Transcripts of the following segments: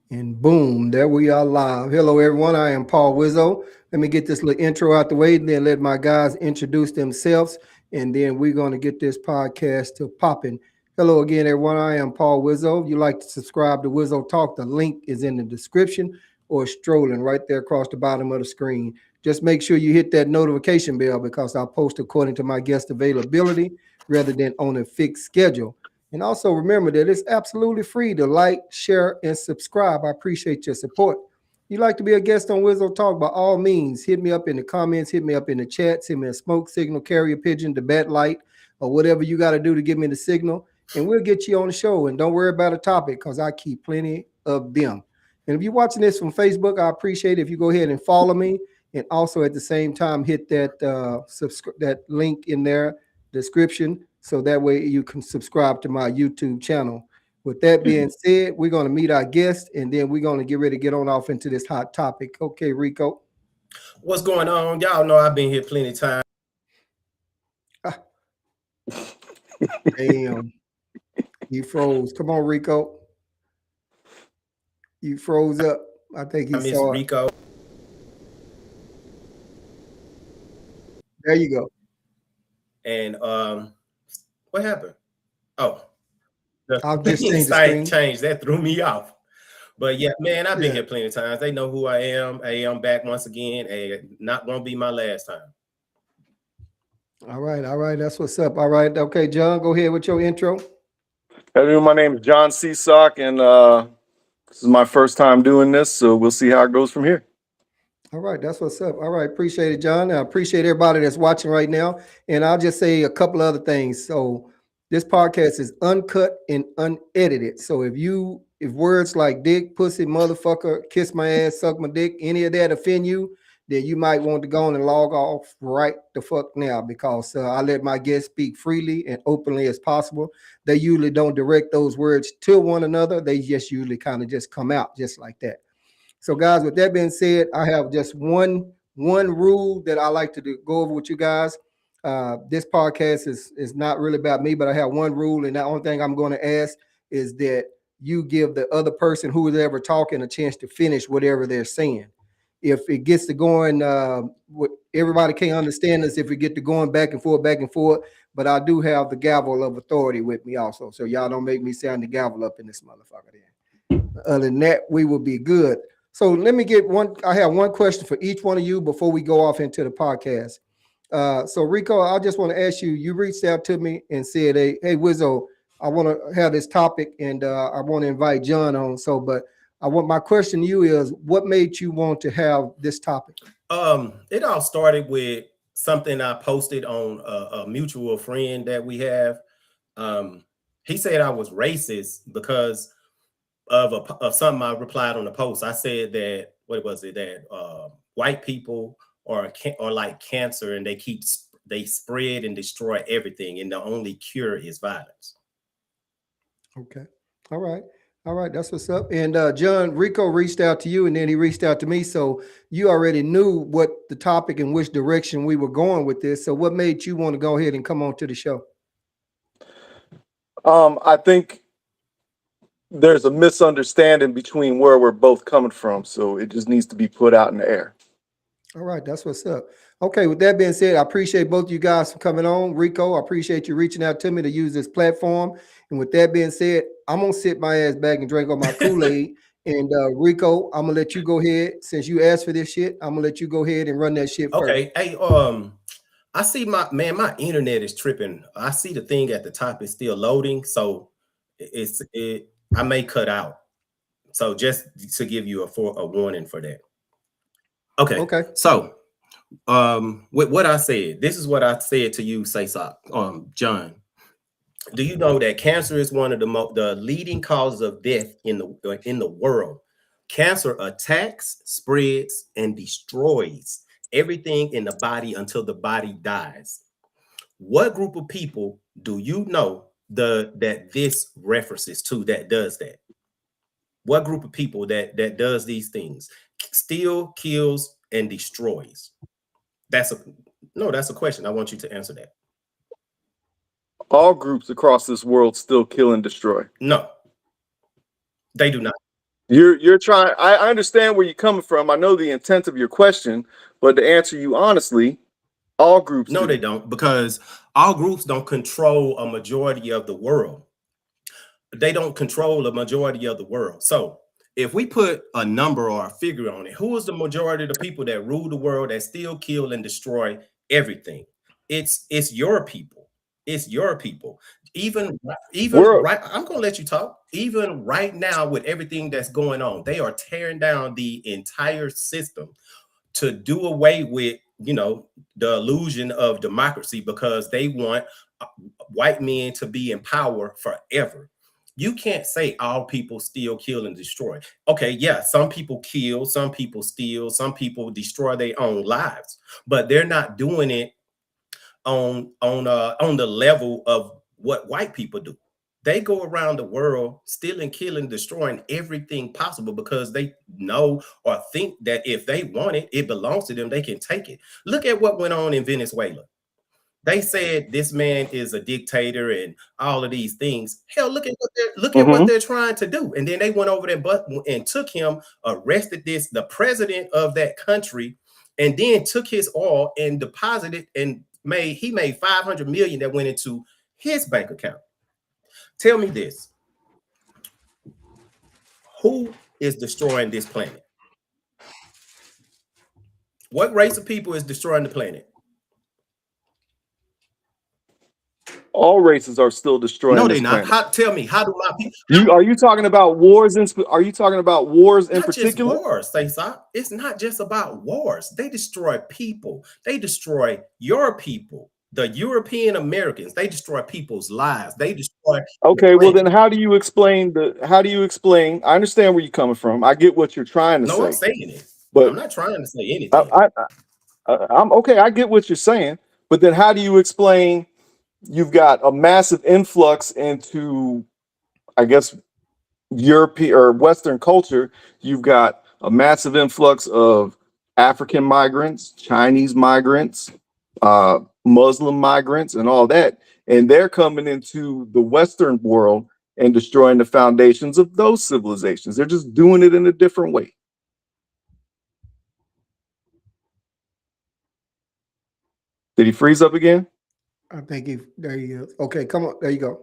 And boom, there we are live. Hello, everyone. I am Paul Wizzo. Let me get this little intro out the way, and then let my guys introduce themselves, and then we're going to get this podcast to popping. Hello again, everyone. I am Paul Wizzo. If you like to subscribe to Wizzo Talk, the link is in the description or strolling right there across the bottom of the screen. Just make sure you hit that notification bell because I'll post according to my guest availability rather than on a fixed schedule. And also remember that it's absolutely free to like, share, and subscribe. I appreciate your support. If you'd like to be a guest on Wizzo Talk, by all means, hit me up in the comments, hit me up in the chat, send me a smoke signal, carrier pigeon, the bat light, or whatever you got to do to give me the signal, and we'll get you on the show. And don't worry about a topic because I keep plenty of them. And if you're watching this from Facebook, I appreciate it if you go ahead and follow me, and also at the same time hit that that link in there description so that way you can subscribe to my YouTube channel. With that being said, we're going to meet our guest and then we're going to get ready to get on off into this hot topic. Okay, Rico. What's going on? Y'all know I've been here plenty of times. Damn. You froze. Come on, Rico. You froze up. I think he saw Rico. There you go. And what happened? Oh, I'll just change the screen. Change that threw me off. But yeah, man, I've been here plenty of times. They know who I am. Hey, I'm back once again. Hey, not gonna be my last time. All right. That's what's up. All right. Okay, John, go ahead with your intro. Hello, my name is John Seasock, and this is my first time doing this, so we'll see how it goes from here. All right, that's what's up. All right, appreciate it, John. I appreciate everybody that's watching right now. And I'll just say a couple other things. So this podcast is uncut and unedited. So if words like dick, pussy, motherfucker, kiss my ass, suck my dick, any of that offend you, then you might want to go on and log off right the fuck now because I let my guests speak freely and openly as possible. They usually don't direct those words to one another. They just usually kind of just come out just like that. So, guys, with that being said, I have just one rule that I like to go over with you guys. This podcast is not really about me, but I have one rule, and the only thing I'm going to ask is that you give the other person who is ever talking a chance to finish whatever they're saying. If it gets to going, everybody can't understand us if we get to going back and forth. But I do have the gavel of authority with me also, so y'all don't make me sound the gavel up in this motherfucker. Then, other than that, we will be good. So let me get one. I have one question for each one of you before we go off into the podcast. So Rico, I just want to ask you. You reached out to me and said, "Hey, Wizzo, I want to have this topic, and I want to invite John on." So, but my question to you is, what made you want to have this topic? It all started with something I posted on a mutual friend that we have. He said I was racist because of something I replied on the post. I said that white people are like cancer, and they spread and destroy everything, and the only cure is violence. Okay, all right, that's what's up. And John, Rico reached out to you, and then he reached out to me, so you already knew what the topic and which direction we were going with this. So, what made you want to go ahead and come on to the show? I think there's a misunderstanding between where we're both coming from, so it just needs to be put out in the air. All right, that's what's up. Okay, with that being said, I appreciate both you guys for coming on. Rico, I appreciate you reaching out to me to use this platform. And with that being said, I'm gonna sit my ass back and drink on my Kool-Aid. And Rico, I'm gonna let you go ahead. Since you asked for this shit, I'm gonna let you go ahead and run that shit first. Okay. Hey, I see my internet is tripping. I see the thing at the top is still loading, so I may cut out. So just to give you a warning for that. Okay. So with what I said, this is what I said to you, John. Do you know that cancer is one of the leading causes of death in the world? Cancer attacks, spreads, and destroys everything in the body until the body dies. What group of people do you know that this references to that does that? What group of people that does these things? Steal, kills, and destroys. That's a question. I want you to answer that. All groups across this world still kill and destroy. No, they do not. You're trying. I understand where you're coming from. I know the intent of your question, but to answer you honestly, all groups No, do. they don't, because all groups don't control a majority of the world. They don't control a majority of the world. So if we put a number or a figure on it, who is the majority of the people that rule the world that still kill and destroy everything? It's your people. It's your people. Even We're right, I'm gonna let you talk. Even right now, with everything that's going on, they are tearing down the entire system to do away with, the illusion of democracy, because they want uh, white men to be in power forever. You can't say all people steal, kill, and destroy. Okay, yeah, some people kill, some people steal, some people destroy their own lives, but they're not doing it on the level of what white people do. They go around the world stealing, killing, destroying everything possible, because they know or think that if they want it, it belongs to them. They can take it. Look at what went on in Venezuela. They said this man is a dictator and all of these things. Hell, look at what Mhm. they're trying to do. And then they went over there and took him, arrested the president of that country, and then took his oil and deposited and made 500 million that went into his bank account. Tell me this: who is destroying this planet? What race of people is destroying the planet? All races are still destroying No, they're this not. planet. Tell me, how do my people? Are you talking about wars? Are you talking about wars in Not just particular? wars, Cesar. It's not just about wars. They destroy people. They destroy your people, the European Americans. They destroy people's lives. They destroy the Okay, well then planet. how do you explain I understand where you're coming from. I get what you're trying to No, I'm say. saying it. I'm But not trying to say I, anything. I, I'm okay, I get what you're saying. But then how do you explain you've got a massive influx into, I guess, European or Western culture? You've got a massive influx of African migrants, Chinese migrants, Muslim migrants, and all that. And they're coming into the Western world and destroying the foundations of those civilizations. They're just doing it in a different way. Did he freeze up again? I think if there you go. Okay, come on. There you go.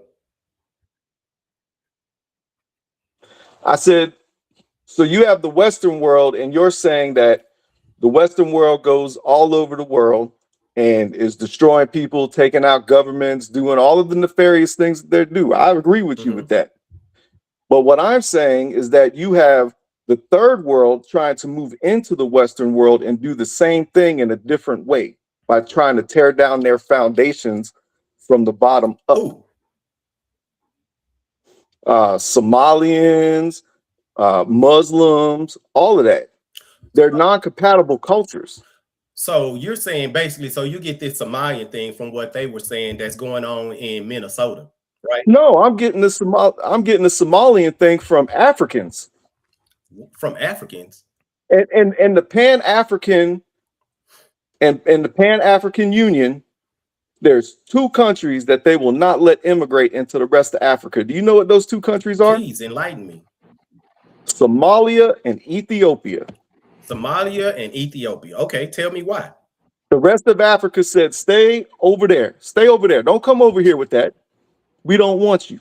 I said, so you have the Western world, and you're saying that the Western world goes all over the world and is destroying people, taking out governments, doing all of the nefarious things that they do. I agree with you with Mhm. that. But what I'm saying is that you have the third world trying to move into the Western world and do the same thing in a different way by trying to tear down their foundations from the bottom up. Who? Somalians, Muslims, all of that. They're non-compatible cultures. So you're saying basically, so you get this Somalian thing from what they were saying that's going on in Minnesota, right? No, I'm getting the Somalian thing from Africans. From Africans. And the Pan-African and the Pan-African Union, there's two countries that they will not let immigrate into the rest of Africa. Do you know what those two countries are? Please enlighten me. Somalia and Ethiopia. Somalia and Ethiopia. Okay, tell me why. The rest of Africa said, stay over there. Stay over there. Don't come over here with that. We don't want you.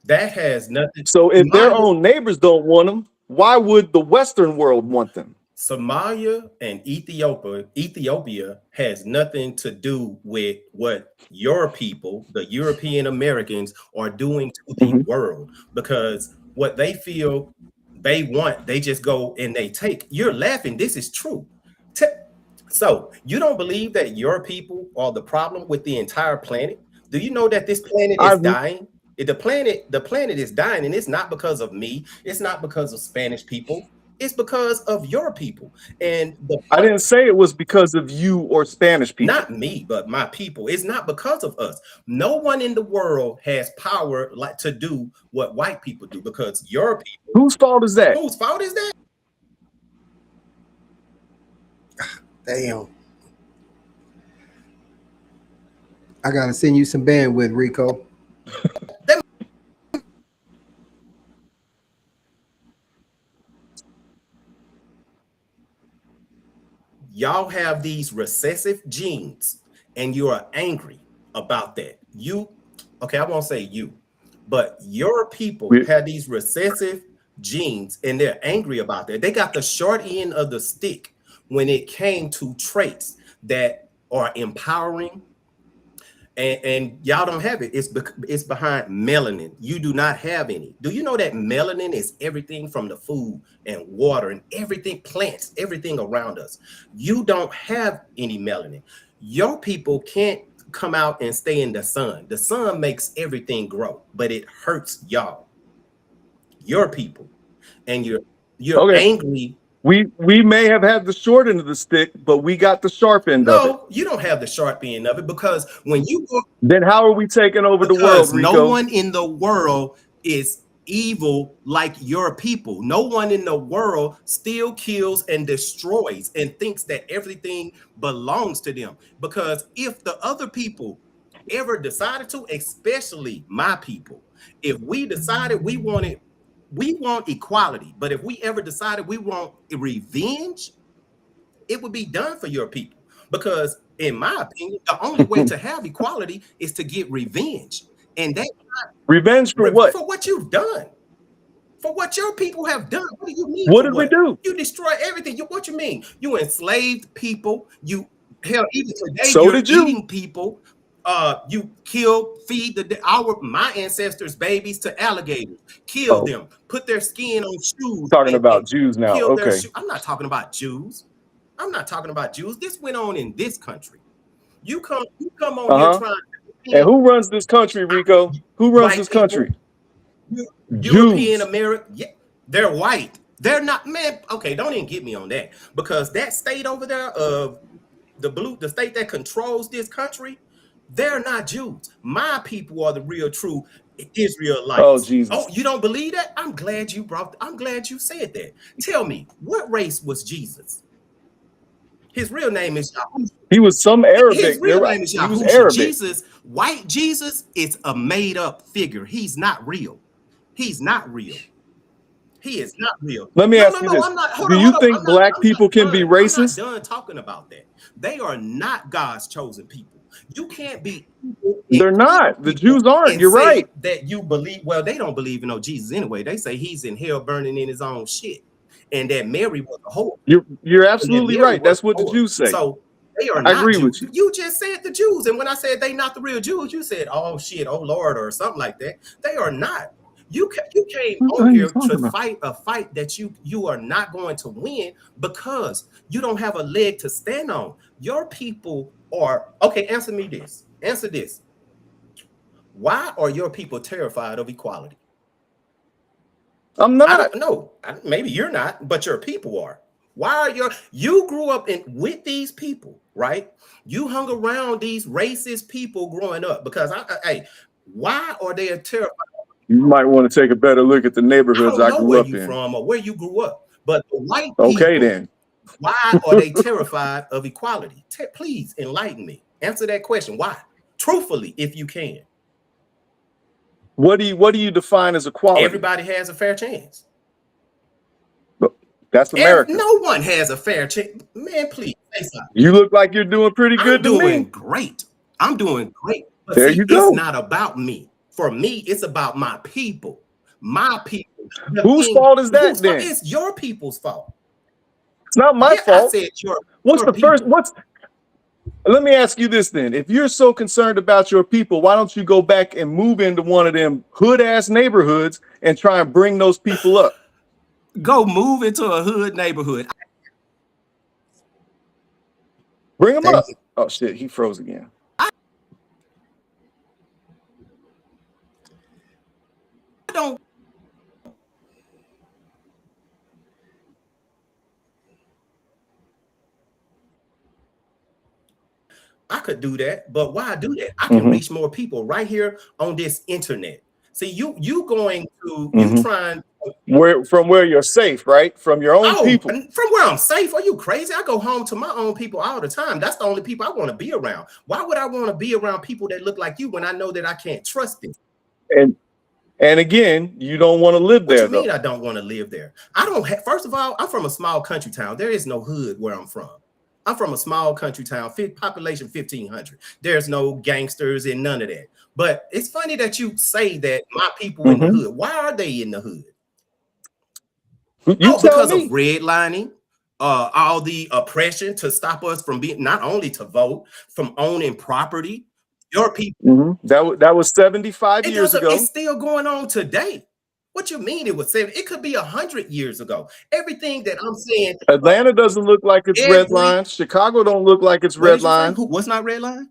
That has nothing. So if their Somalia, own neighbors don't want them, why would the Western world want them? Somalia and Ethiopia has nothing to do with what your people, the European Americans, are doing to the Mhm. world, because what they feel they want, they just go and they take. You're laughing. This is true. Te- So you don't believe that your people are the problem with the entire planet? Do you know that this planet is I've dying? The planet is dying, and it's not because of me. It's not because of Spanish people. It's because of your people. And the I point, didn't say it was because of you or Spanish people. not me, but my people. It's not because of us. No one in the world has power like to do what white people do, because your people. Whose fault is that? Whose fault is that? Damn. I gotta send you some bandwidth, Rico. That y'all have these recessive genes and you are angry about that. Okay, I won't say you, but your people have these recessive genes and they're angry about that. They got the short end of the stick when it came to traits that are empowering. And y'all don't have it. It's behind melanin. You do not have any. Do you know that melanin is everything from the food and water and everything, plants, everything around us? You don't have any melanin. Your people can't come out and stay in the sun. The sun makes everything grow, but it hurts y'all, your people, and you're angry. We may have had the short end of the stick, but we got the sharp end of it. No, you don't have the sharp end of it, because when you go, then how are we taking over the world, Rico? No one in the world is evil like your people. No one in the world still kills and destroys and thinks that everything belongs to them. Because if the other people ever decided to, especially my people, if we decided we want equality, but if we ever decided we want revenge, it would be done for your people. Because in my opinion, the only way to have equality is to get revenge. And that's not revenge for what? For what you've done. For what your people have done. What do you mean? What did we do? You destroy everything. What you mean? You enslaved people. You, hell, even today, so you're did you. eating people. You feed my ancestors' babies to alligators, kill them, put their skin on shoes. Talking about Jews now. Okay. I'm not talking about Jews. I'm not talking about Jews. This went on in this country. You come on here trying. And who runs this country, Rico? Who runs this country? European America. Yeah, they're white. They're not, man. Okay, don't even get me on that, because that state over there of the state that controls this country, they're not Jews. My people are the real true Israelites. Oh, Jesus. Oh, you don't believe that? I'm glad you said that. Tell me, what race was Jesus? His real name is Yahusha. He was some Arabic. His real name is Yahusha. He was Arabic. Jesus, white Jesus, is a made-up figure. He's not real. He's not real. He is not real. Let me ask you this. Do you think black people can be racist? I'm not done talking about that. They are not God's chosen people. You can't be. They're not. The Jews aren't. You're right. That you believe. Well, they don't believe in no Jesus anyway. They say he's in hell burning in his own shit, and that Mary was a whore. You're absolutely right. That's what the Jews say. So they are not. I agree Jews. with you. You just said the Jews, and when I said they not the real Jews, you said, "Oh shit, oh Lord," or something like that. They are not. You came on here to fight a fight that you are not going to win, because you don't have a leg to stand on. Your people are okay. Answer me this. Answer this. Why are your people terrified of equality? I'm not. I don't know. Maybe you're not, but your people are. Why are you grew up with these people, right? You hung around these racist people growing up, because why are they terrified? You might want to take a better look at the neighborhoods I grew up in. From or where you grew up, but the white people, okay, then why are they terrified of equality? Please enlighten me. Answer that question. Why? Truthfully, if you can. What do you define as equality? Everybody has a fair chance. That's America. No one has a fair chance. Man, please say something. You look like you're doing pretty good to me. I'm doing great. I'm doing great. But there you go. It's not about me. For me, it's about my people. My people. Whose fault is that then? It's your people's fault. It's not my fault. I said Let me ask you this then. If you're so concerned about your people, why don't you go back and move into one of them hood-ass neighborhoods and try and bring those people up? Go move into a hood neighborhood. Bring them up. Oh, shit. He froze again. I could do that, but why do that? I can reach more people right here on this internet. See, you going to you trying from where you're safe, right? From your own people. From where I'm safe? Are you crazy? I go home to my own people all the time. That's the only people I want to be around. Why would I want to be around people that look like you when I know that I can't trust them? And again, you don't want to live there. What do you mean I don't want to live there? I don't. First of all, I'm from a small country town. There is no hood where I'm from. I'm from a small country town, population 1,500. There's no gangsters and none of that. But it's funny that you say that my people in the hood. Why are they in the hood? You tell because me. of redlining, all the oppression to stop us from being, not only to vote, from owning property. Your people. That was 75 years ago. It's still going on today. What you mean it was 70? It could be 100 years ago. Everything that I'm saying. Atlanta doesn't look like it's redlined. Chicago don't look like it's redlined. What's not redlined?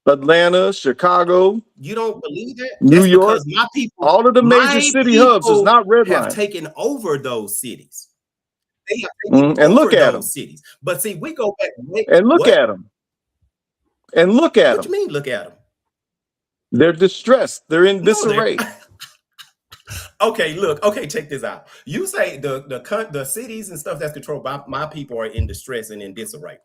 Atlanta, Chicago. You don't believe that? New That's York. Because my people, all of the major city hubs is not redlined. Have taken over those cities. They have taken and look over at those them. cities. But see, we go back and look at them. And look at them. What you mean, look at them? They're distressed. They're in disarray. Okay, look. Okay, check this out. You say the cities and stuff that's controlled by my people are in distress and in disarray.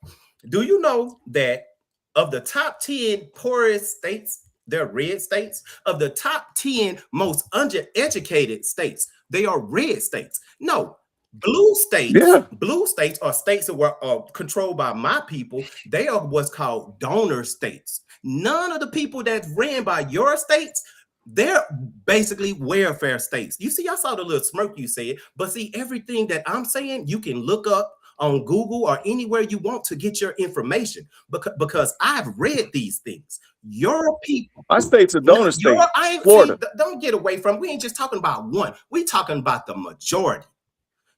Do you know that of the top 10 poorest states, they're red states? Of the top 10 most undereducated states, they are red states. No. Blue states, blue states are states that were controlled by my people. They are what's called donor states. None of the people that's ran by your states, they're basically welfare states. You see, I saw the little smirk you said, but see, everything that I'm saying, you can look up on Google or anywhere you want to get your information because I've read these things. Your people. My state's a donor state. Florida. Don't get away from. We ain't just talking about one. We talking about the majority.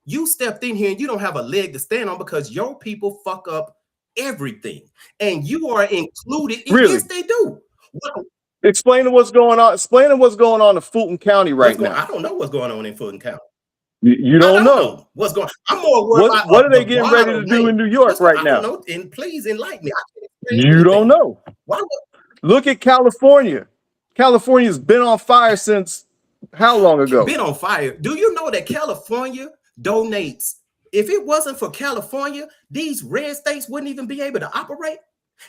You stepped in here and you don't have a leg to stand on because your people fuck up everything. And you are included. Really? Yes, they do. Explain to what's going on. Explain to what's going on in Fulton County right now. I don't know what's going on in Fulton County. You don't know what's going on. I'm more worried about what are they getting ready to do in New York right now? I don't know. And please enlighten me. You don't know. Why? Look at California. California's been on fire since how long ago? Been on fire. Do you know that California donates? If it wasn't for California, these red states wouldn't even be able to operate.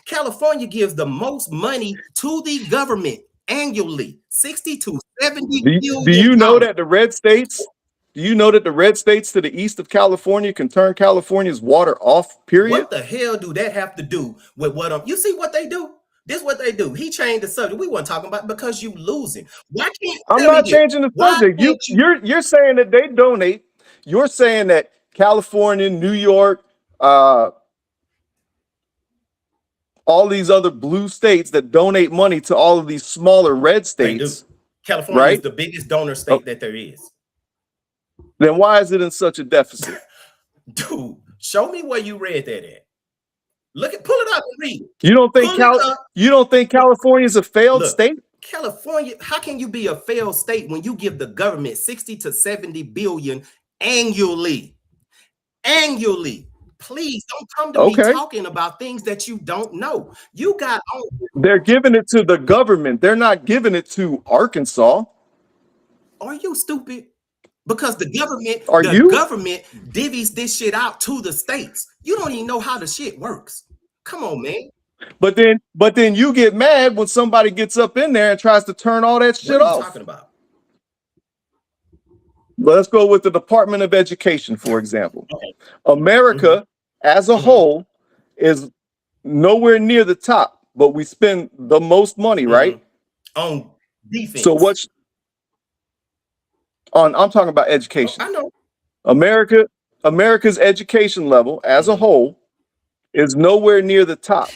California gives the most money to the government annually, 60 to 70 billion. Do you know that the red states? Do you know that the red states to the east of California can turn California's water off? Period. What the hell do that have to do with what you see what they do? This is what they do. He changed the subject. We weren't talking about because you losing. Why can't I'm not changing the subject? You're saying that they donate. You're saying that California, New York, all these other blue states that donate money to all of these smaller red states. They do. California is the biggest donor state that there is. Then why is it in such a deficit? Dude, show me where you read that at. Pull it up and read it. You don't think California is a failed state? California, how can you be a failed state when you give the government 60 to 70 billion annually? Annually. Please don't come to me talking about things that you don't know. They're giving it to the government. They're not giving it to Arkansas. Are you stupid? Because the government, government divvies this shit out to the states. You don't even know how the shit works. Come on, man. But then you get mad when somebody gets up in there and tries to turn all that shit off. What are you talking about? Let's go with the Department of Education, for example. America as a whole is nowhere near the top, but we spend the most money, right? On defense. So I'm talking about education. I know. America's education level as a whole is nowhere near the top,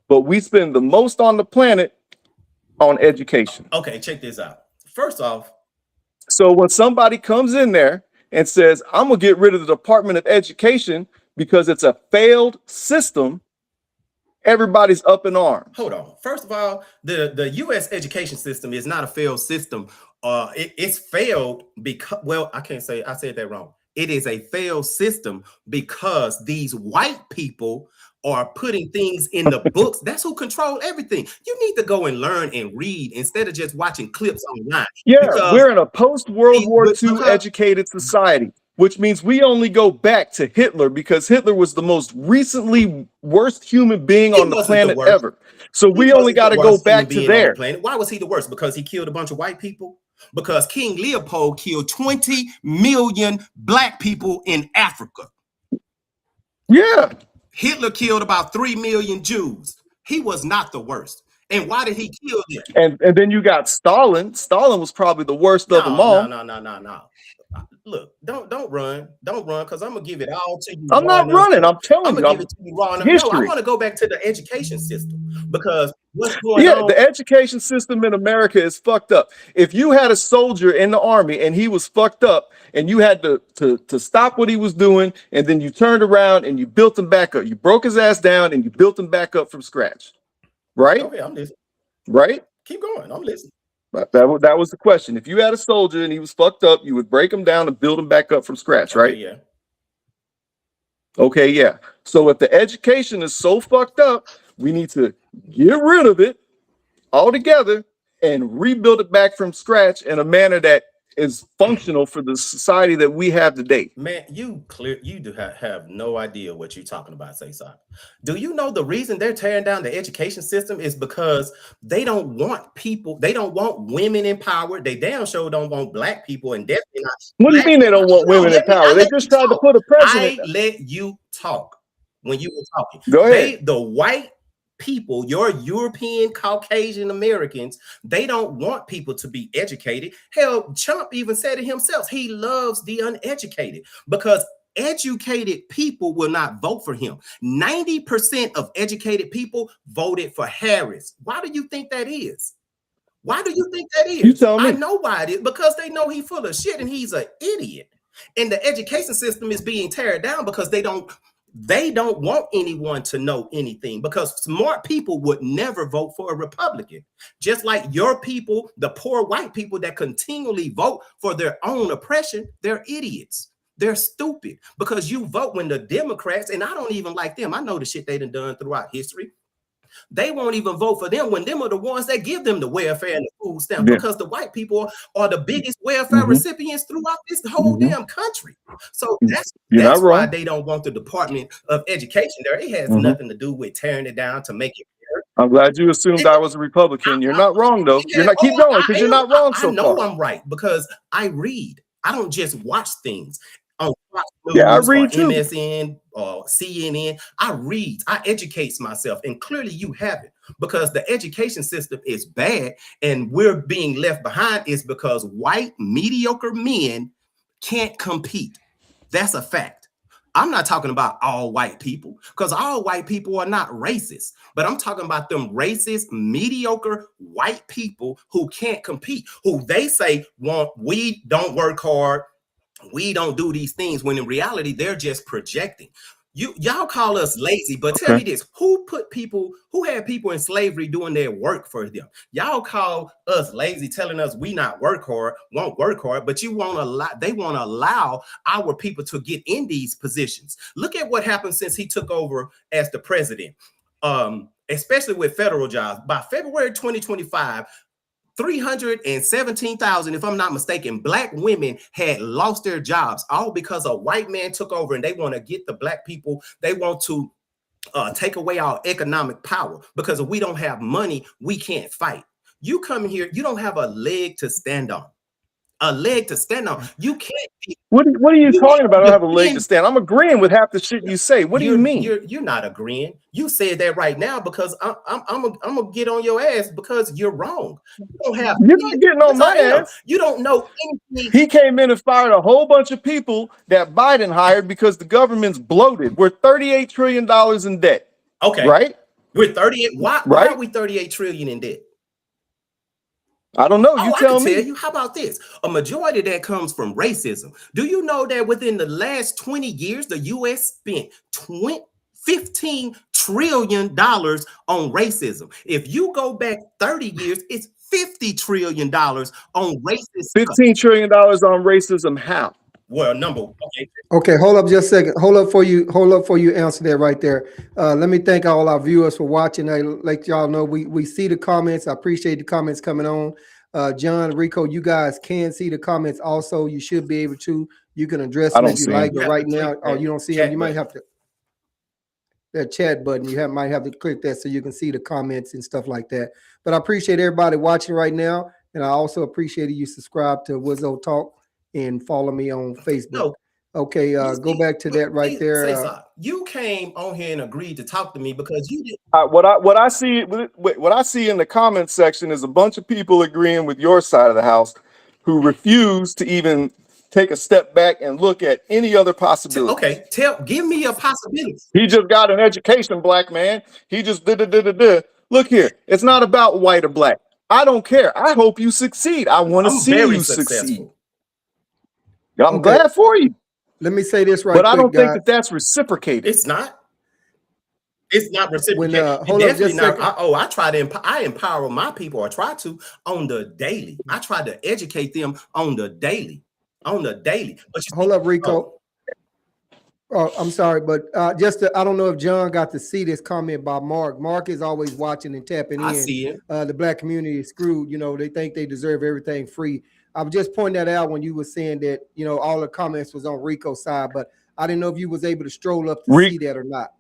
but we spend the most on the planet on education. Okay, check this out. First off, so when somebody comes in there and says, I'm going to get rid of the Department of Education because it's a failed system, everybody's up in arms. Hold on. First of all, the U.S. education system is not a failed system. It's failed because, well, I can't say, I said that wrong. It is a failed system because these white people are putting things in the books. That's who control everything. You need to go and learn and read instead of just watching clips online. Yeah, we're in a post-World War II educated society, which means we only go back to Hitler because Hitler was the most recently worst human being on the planet ever. So we only got to go back to there. Why was he the worst? Because he killed a bunch of white people? Because King Leopold killed 20 million black people in Africa. Yeah. Hitler killed about 3 million Jews. He was not the worst. And why did he kill them? And then you got Stalin. Stalin was probably the worst of them all. No. Look, don't run, because I'm gonna give it all to you. I'm not running. I'm telling you. I'm gonna give it to you raw. No, I want to go back to the education system because what's going on? The education system in America is fucked up. If you had a soldier in the army and he was fucked up, and you had to stop what he was doing, and then you turned around and you built him back up. You broke his ass down and you built him back up from scratch. Right? Okay, I'm listening. Right? Keep going. I'm listening. That was the question. If you had a soldier and he was fucked up, you would break him down and build him back up from scratch, right? Yeah. Okay, yeah. So if the education is so fucked up, we need to get rid of it altogether and rebuild it back from scratch in a manner that is functional for the society that we have today. Man, you do have no idea what you're talking about, Say-So. Do you know the reason they're tearing down the education system is because they don't want people, they don't want women in power. They damn sure don't want black people, and definitely not. What do you mean they don't want women in power? They just tried to put a president. I let you talk when you were talking. Go ahead. The white people, your European Caucasian Americans, they don't want people to be educated. Hell, Trump even said it himself. He loves the uneducated because educated people will not vote for him. 90% of educated people voted for Harris. Why do you think that is? Why do you think that is? You tell me. I know why it is, because they know he's full of shit and he's an idiot. And the education system is being teared down because they don't want anyone to know anything, because smart people would never vote for a Republican. Just like your people, the poor white people that continually vote for their own oppression, they're idiots. They're stupid because you vote when the Democrats, and I don't even like them. I know the shit they done throughout history. They won't even vote for them when them are the ones that give them the welfare and the food stamp, because the white people are the biggest welfare recipients throughout this whole damn country. So that's why they don't want the Department of Education there. It has nothing to do with tearing it down to make it fair. I'm glad you assumed I was a Republican. You're not wrong, though. You're not. Keep going, because you're not wrong so far. I know I'm right because I read. I don't just watch things on Fox News I read or MSN or CNN. I read. I educate myself, and clearly you haven't, because the education system is bad, and we're being left behind is because white mediocre men can't compete. That's a fact. I'm not talking about all white people, because all white people are not racist, but I'm talking about them racist, mediocre white people who can't compete, who they say we don't work hard, we don't do these things, when in reality they're just projecting. Y'all call us lazy, but tell me this: who had people in slavery doing their work for them? Y'all call us lazy, telling us we not won't work hard, but they want to allow our people to get in these positions. Look at what happened since he took over as the president, especially with federal jobs. By February 2025, 317,000, if I'm not mistaken, black women had lost their jobs, all because a white man took over, and they want to get the black people. They want to take away our economic power, because if we don't have money, we can't fight. You come here, you don't have a leg to stand on. A leg to stand on. You can't. What are you talking about? I don't have a leg to stand. I'm agreeing with half the shit you say. What do you mean? You're not agreeing. You said that right now because I'm gonna get on your ass because you're wrong. You're not getting on my ass. You don't know anything. He came in and fired a whole bunch of people that Biden hired because the government's bloated. We're $38 trillion in debt. Okay, right? We're 38. Why are we 38 trillion in debt? I don't know. You tell me. Tell you. How about this? A majority of that comes from racism. Do you know that within the last 20 years, the U.S. spent $15 trillion on racism? If you go back 30 years, it's $50 trillion on racism. $15 trillion on racism. How? Well, okay, hold up just a second. Hold up for you answer that right there. Let me thank all our viewers for watching. I let y'all know we see the comments. I appreciate the comments coming on. John, Rico, you guys can see the comments also. You should be able to. You can address them if you like, but right now, you don't see them. You might have to, that chat button, you might have to click that so you can see the comments and stuff like that. But I appreciate everybody watching right now. And I also appreciate you subscribe to Wizzo Talk and follow me on Facebook. Okay, go back to that right there. you came on here and agreed to talk to me because you did. What I see in the comment section is a bunch of people agreeing with your side of the house who refuse to even take a step back and look at any other possibilities. Okay, give me a possibility. He just got an education, black man. He just did. Look here, it's not about white or black. I don't care. I hope you succeed. I want to see you succeed. I'm glad for you. Let me say this right but quick, I don't guys. think that's reciprocated. It's not. It's not reciprocated. Hold up, just not. I try to. I empower my people, or try to, on the daily. I try to educate them on the daily. But hold up, Rico. Oh, I'm sorry, but I don't know if John got to see this comment by Mark. Mark is always watching and tapping in. I see it. The black community is screwed. You know, they think they deserve everything free. I was just pointing that out when you were saying that, you know, all the comments was on Rico's side, but I didn't know if you was able to stroll up to see that or not.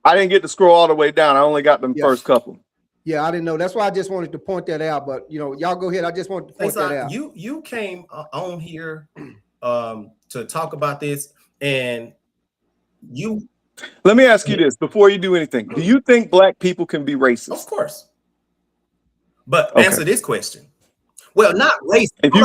I didn't get to scroll all the way down. I only got them first couple. Yeah, I didn't know. That's why I just wanted to point that out. But, you know, y'all go ahead. I just wanted to point that out. You came on here to talk about this, and let me ask you this before you do anything. Do you think black people can be racist? Of course. But answer this question. Well, not racist. If you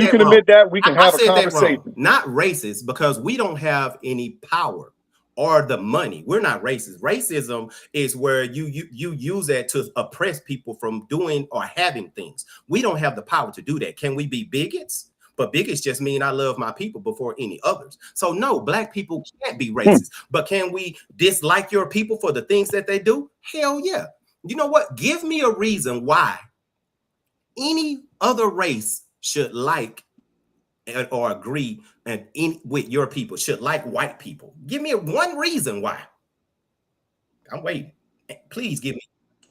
can admit that, we can have a conversation. Not racist, because we don't have any power or the money. We're not racist. Racism is where you use that to oppress people from doing or having things. We don't have the power to do that. Can we be bigots? But bigots just mean I love my people before any others. So no, black people can't be racist. But can we dislike your people for the things that they do? Hell yeah. You know what? Give me a reason why any other race should like or agree with your people, should like white people. Give me one reason why. I'm waiting. Please give me.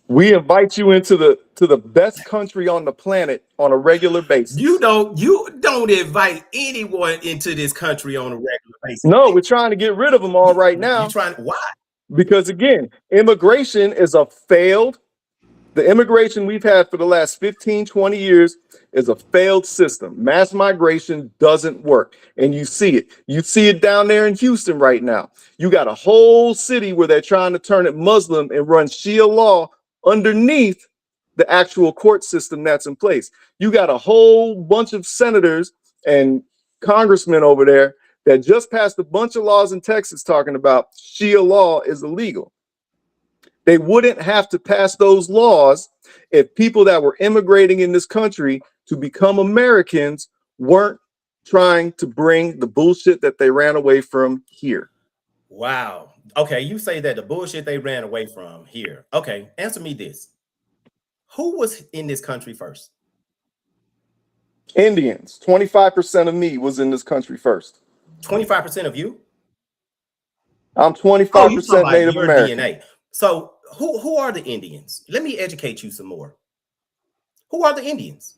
We invite you into the best country on the planet on a regular basis. You don't invite anyone into this country on a regular basis. No, we're trying to get rid of them all right now. Why? Because again, immigration is the immigration we've had for the last 15, 20 years is a failed system. Mass migration doesn't work. And you see it. You see it down there in Houston right now. You got a whole city where they're trying to turn it Muslim and run Shia law underneath the actual court system that's in place. You got a whole bunch of senators and congressmen over there that just passed a bunch of laws in Texas talking about Shia law is illegal. They wouldn't have to pass those laws if people that were immigrating in this country to become Americans weren't trying to bring the bullshit that they ran away from here. Wow. Okay, you say that the bullshit they ran away from here. Okay, answer me this. Who was in this country first? Indians. 25% of me was in this country first. 25% of you? I'm 25% Native American. DNA. So who are the Indians? Let me educate you some more. Who are the Indians?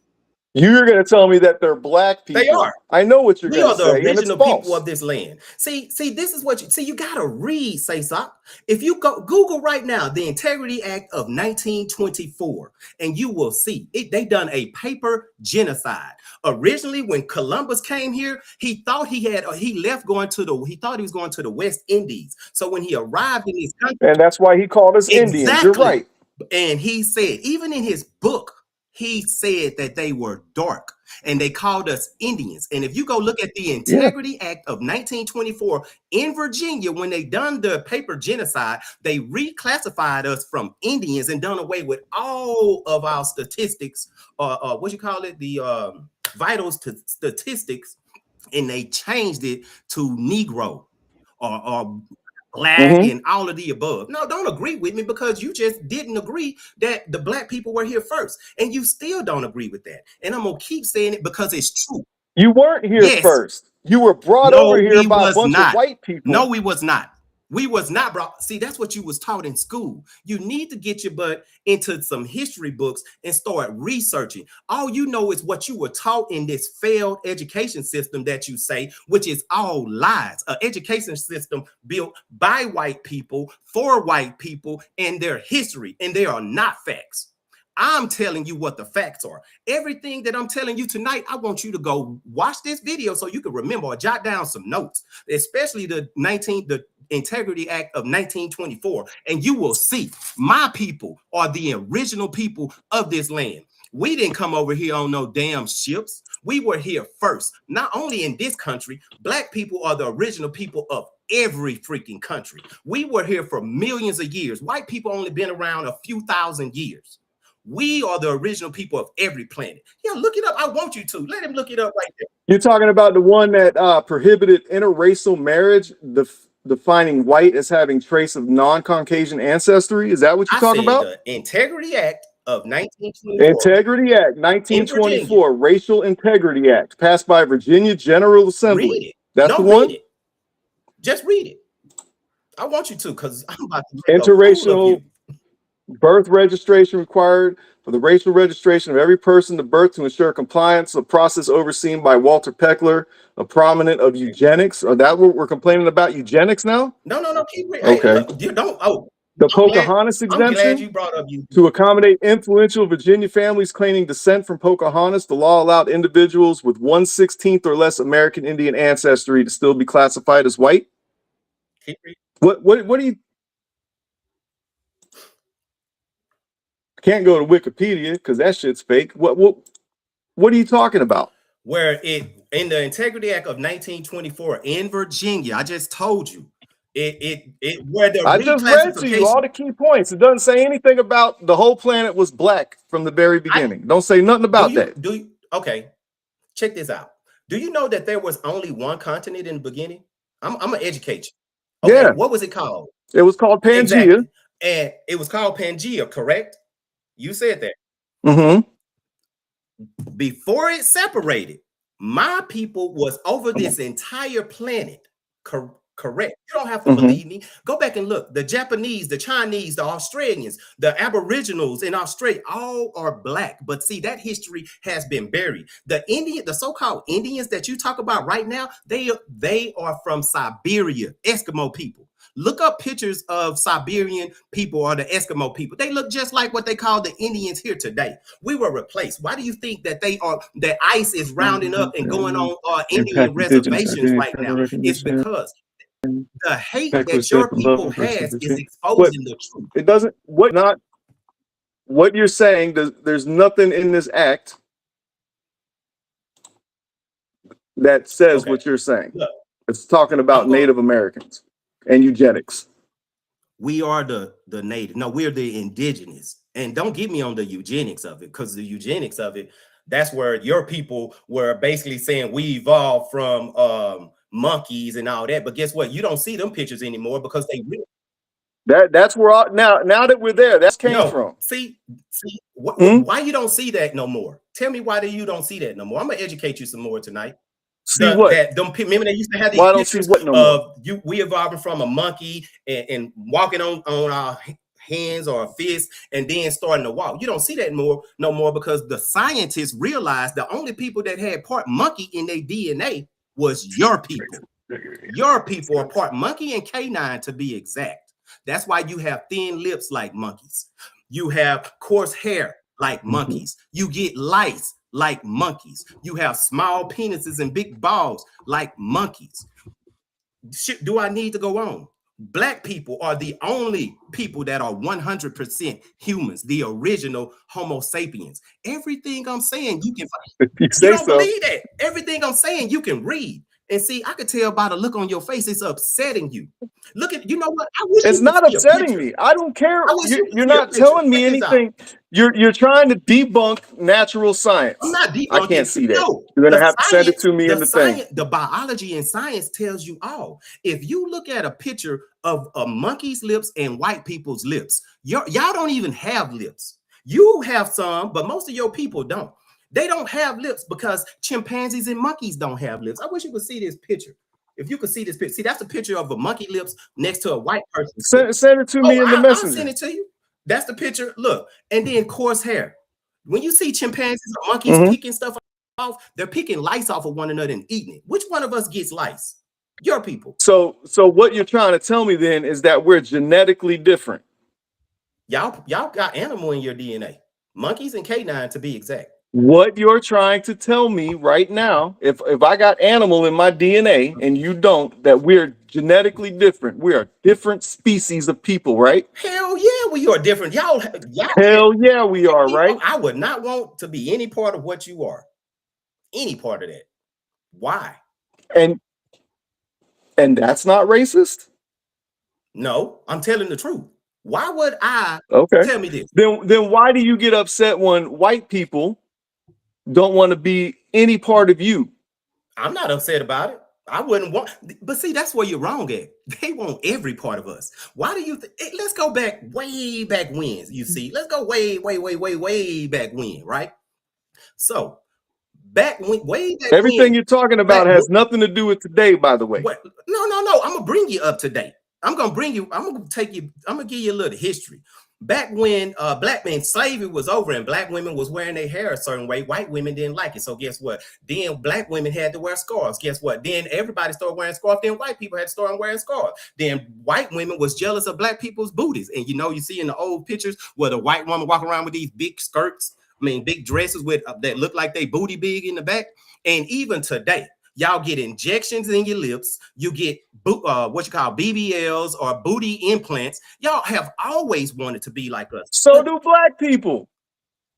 You're going to tell me that they're black people. They are. I know what you're going to say. We are the original people of this land. See, this is what you got to read, Say-Sock. If you go Google right now, the Integrity Act of 1924, and you will see it. They done a paper genocide. Originally, when Columbus came here, he thought he was going to the West Indies. So when he arrived in this country, and that's why he called us Indians. You're right. And he said, even in his book, he said that they were dark and they called us Indians. And if you go look at the Integrity Act of 1924 in Virginia, when they done the paper genocide, they reclassified us from Indians and done away with all of our statistics, what you call it, the vital statistics, and they changed it to Negro or black and all of the above. No, don't agree with me, because you just didn't agree that the black people were here first, and you still don't agree with that. And I'm gonna keep saying it because it's true. You weren't here first. You were brought over here by a bunch of white people. No, we was not. We was not brought. See, that's what you was taught in school. You need to get your butt into some history books and start researching. All you know is what you were taught in this failed education system that you say, which is all lies. An education system built by white people, for white people, and their history, and they are not facts. I'm telling you what the facts are. Everything that I'm telling you tonight, I want you to go watch this video so you can remember or jot down some notes, especially the Integrity Act of 1924, and you will see my people are the original people of this land. We didn't come over here on no damn ships. We were here first. Not only in this country, black people are the original people of every freaking country. We were here for millions of years. White people only been around a few thousand years. We are the original people of every planet. Yeah, look it up. I want you to. Let him look it up right there. You're talking about the one that prohibited interracial marriage, defining white as having trace of non-Caucasian ancestry. Is that what you're talking about? The Integrity Act of 1924. Integrity Act 1924, Racial Integrity Act, passed by Virginia General Assembly. Read it. That's the one? Read it. Just read it. I want you to, because I'm about to interracial birth registration required for the racial registration of every person to birth to ensure compliance, a process overseen by Walter Peckler, a prominent of eugenics. Are that what we're complaining about, eugenics now? No, keep reading. Okay. Hey, look, you don't. The Pocahontas exemption. I'm glad you brought up to accommodate influential Virginia families claiming descent from Pocahontas. The law allowed individuals with 1/16 or less American Indian ancestry to still be classified as white. Keep reading. What do you? Can't go to Wikipedia because that shit's fake. What are you talking about? Where it in the Integrity Act of 1924 in Virginia, I just told you. Where the I just read to you all the key points. It doesn't say anything about the whole planet was black from the very beginning. Don't say nothing about that. Okay, check this out. Do you know that there was only one continent in the beginning? I'm gonna educate you. Okay, yeah. What was it called? It was called Pangea. Exactly. And it was called Pangea, correct? You said that. Mm-hmm. Before it separated, my people was over this entire planet. Correct. You don't have to believe me. Go back and look. The Japanese, the Chinese, the Australians, the Aboriginals in Australia, all are black. But see, that history has been buried. The so-called Indians that you talk about right now, they are from Siberia, Eskimo people. Look up pictures of Siberian people or the Eskimo people. They look just like what they call the Indians here today. We were replaced. Why do you think that that ICE is rounding up and going on Indian reservations right now? It's because the hate that your people has is exposing the truth. It doesn't. What you're saying? There's nothing in this act that says what you're saying. Look, it's talking about Native Americans and eugenics. We are the native. No, we're the indigenous. And don't get me on the eugenics of it, because the eugenics of it, that's where your people were basically saying we evolved from monkeys and all that. But guess what? You don't see them pictures anymore because they really. That's where now that we're there, that came from. See, why you don't see that no more? Tell me why you don't see that no more. I'm gonna educate you some more tonight. Remember they used to have these pictures of we evolving from a monkey and walking on our hands or a fist and then starting to walk. You don't see that no more because the scientists realized the only people that had part monkey in their DNA was your people. Your people are part monkey and canine to be exact. That's why you have thin lips like monkeys. You have coarse hair like monkeys. You get lice like monkeys. You have small penises and big balls like monkeys. Do I need to go on? Black people are the only people that are 100% humans, the original Homo sapiens. Everything I'm saying, you can find. You don't believe that. Everything I'm saying, you can read. And see, I could tell by the look on your face, it's upsetting you. Look at, you know what? I wish it's not upsetting me. I don't care. You're not telling me anything. You're trying to debunk natural science. I'm not debunking. I can't see that. No, you're gonna have to send it to me in the thing. The biology and science tells you all. If you look at a picture of a monkey's lips and white people's lips, y'all don't even have lips. You have some, but most of your people don't. They don't have lips because chimpanzees and monkeys don't have lips. I wish you could see this picture. If you could see this picture, see, that's a picture of a monkey lips next to a white person. Send it to me in the messenger. I'll send it to you. That's the picture. Look, and then coarse hair. When you see chimpanzees or monkeys picking stuff off, they're picking lice off of one another and eating it. Which one of us gets lice? Your people. So what you're trying to tell me then is that we're genetically different. Y'all got animal in your DNA. Monkeys and canine to be exact. What you're trying to tell me right now, if I got animal in my DNA and you don't, that we're genetically different. We are different species of people, right? Hell yeah, we are different. Y'all Hell yeah, we are, right? I would not want to be any part of what you are. Any part of that. Why? And that's not racist? No, I'm telling the truth. Why would I Okay. tell me this? Then why do you get upset when white people don't want to be any part of you? I'm not upset about it. I wouldn't want, but see, that's where you're wrong at. They want every part of us. Why do you let's go back way back when, you see. Let's go way back when, right? So back when, way back Everything when, you're talking about has nothing to do with today, by the way. What? No. I'm gonna bring you up to date. I'm gonna give you a little history. Back when black men slavery was over and black women was wearing their hair a certain way, white women didn't like it. So guess what? Then black women had to wear scarves. Guess what? Then everybody started wearing scarves. Then white people had to start wearing scarves. Then white women was jealous of black people's booties. And you see in the old pictures where the white woman walking around with these big skirts, big dresses with that look like they booty big in the back. And even today, y'all get injections in your lips. You get what you call BBLs or booty implants. Y'all have always wanted to be like us. So do black people.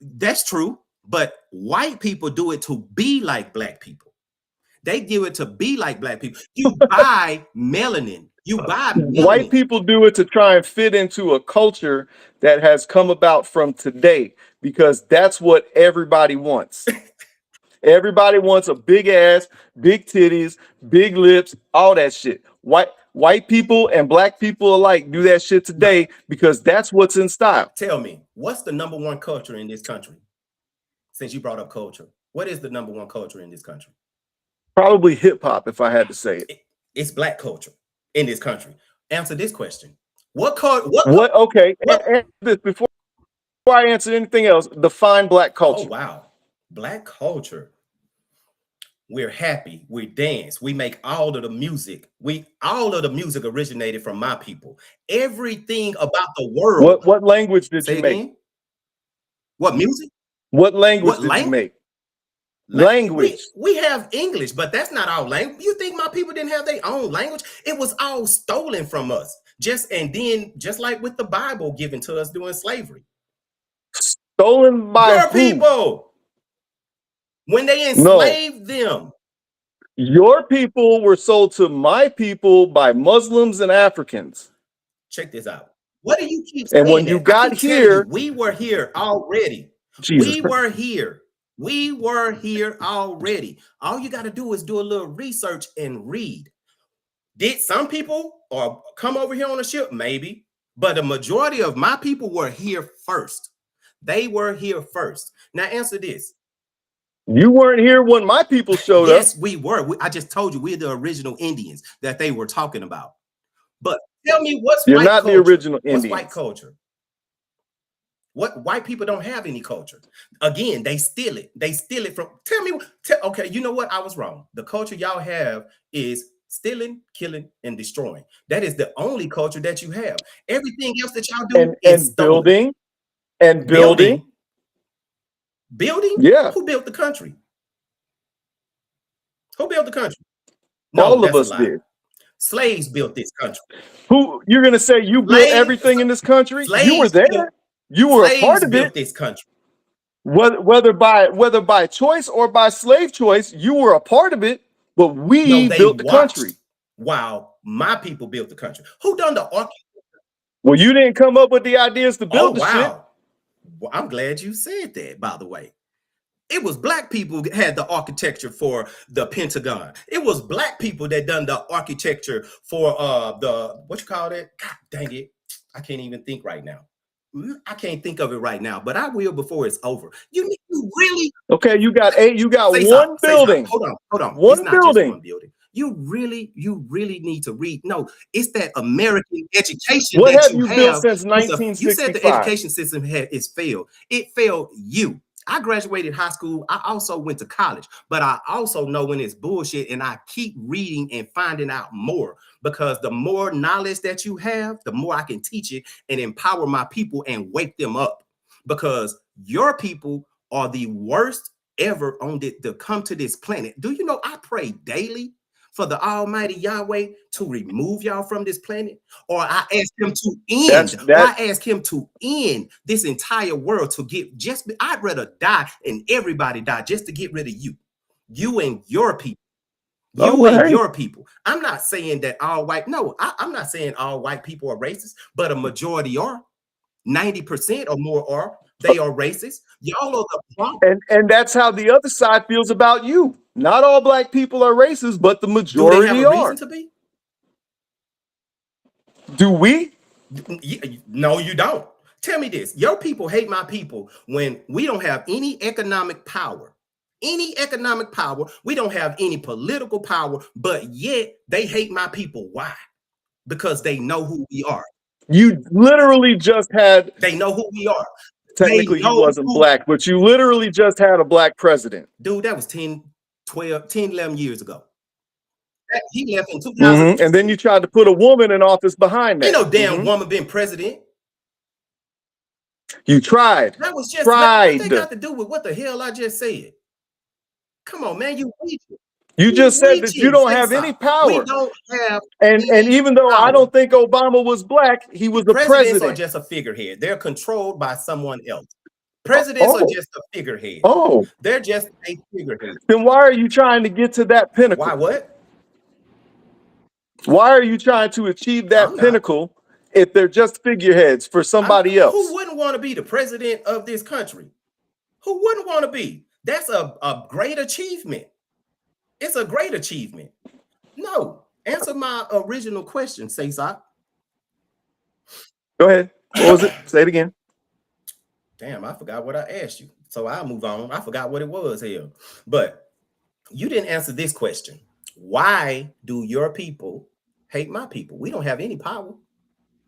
That's true. But white people do it to be like black people. They do it to be like black people. You buy melanin. You buy melanin. White people do it to try and fit into a culture that has come about from today, because that's what everybody wants. Everybody wants a big ass, big titties, big lips, all that shit. White people and black people alike do that shit today because that's what's in style. Tell me, what's the number one culture in this country? Since you brought up culture, what is the number one culture in this country? Probably hip hop, if I had to say it. It's black culture in this country. Answer this question. Okay. Before I answer anything else, define black culture. Oh, wow. Black culture. We're happy. We dance. We make all of the music. All of the music originated from my people. Everything about the world. What language did you make? Again? What music? What language did you make? Language. We have English, but that's not our language. You think my people didn't have their own language? It was all stolen from us. Just like with the Bible given to us during slavery. Stolen by your who? People. When they enslaved them. Your people were sold to my people by Muslims and Africans. Check this out. What do you keep saying? And when you got here, we were here already. Jesus. We were here already. All you got to do is do a little research and read. Did some people or come over here on a ship? Maybe. But the majority of my people were here first. They were here first. Now answer this. You weren't here when my people showed up. Yes, we were. I just told you we're the original Indians that they were talking about. But tell me what's You're white not culture? The original Indians. What's white culture? What white people don't have any culture. Again, they steal it. They steal it from. Tell me. Okay, you know what? I was wrong. The culture y'all have is stealing, killing, and destroying. That is the only culture that you have. Everything else that y'all do is building. And building. Building? Yeah. Who built the country? Who built the country? No, all of us did. Slaves built this country. Who you're gonna say you built everything in this country? You were there. You were a part of it. This country. Whether by choice or by slave choice, you were a part of it. But we built the country. Wow, my people built the country. Who done the architecture? Well, you didn't come up with the ideas to build the shit. Well, I'm glad you said that, by the way. It was black people that had the architecture for the Pentagon. It was black people that done the architecture for the, what you call that? God dang it. I can't even think right now. I can't think of it right now, but I will before it's over. You really okay. You got one building. Hold on. One it's not building. Just one building. You really need to read. No, it's that American education. What have you built since 1965? You said the education system is failed. It failed you. I graduated high school. I also went to college, but I also know when it's bullshit, and I keep reading and finding out more, because the more knowledge that you have, the more I can teach it and empower my people and wake them up, because your people are the worst ever on it to come to this planet. Do you know I pray daily for the Almighty Yahweh to remove y'all from this planet? Or I ask him to end, or I ask him to end this entire world to get just, I'd rather die and everybody die just to get rid of you. You and your people. You and your people. I'm not saying that all white, no, I'm not saying all white people are racist, but a majority are. 90% or more are. They are racist. Y'all are the problem. And that's how the other side feels about you. Not all black people are racist, but the majority Do they have a are. reason to be? Do we? No, you don't. Tell me this. Your people hate my people when we don't have any economic power. Any economic power. We don't have any political power, but yet they hate my people. Why? Because they know who we are. You literally just had. They know who we are. Technically, he wasn't black, but you literally just had a black president. Dude, that was 10, 11 years ago. He left in 2000. And then you tried to put a woman in office behind that. Ain't no damn woman being president. You tried. That was just what they got to do with what the hell I just said. Come on, man. You just said that you don't have any power. We don't have and even though I don't think Obama was black, he was the president. Presidents are just a figurehead. They're controlled by someone else. Presidents are just a figurehead. They're just a figurehead. Then why are you trying to get to that pinnacle? Why what? Why are you trying to achieve that pinnacle if they're just figureheads for somebody else? Who wouldn't want to be the president of this country? Who wouldn't want to be? That's a great achievement. It's a great achievement. No, answer my original question, Cesar. Go ahead. What was it? Say it again. Damn, I forgot what I asked you. So I'll move on. I forgot what it was here. But you didn't answer this question. Why do your people hate my people? We don't have any power.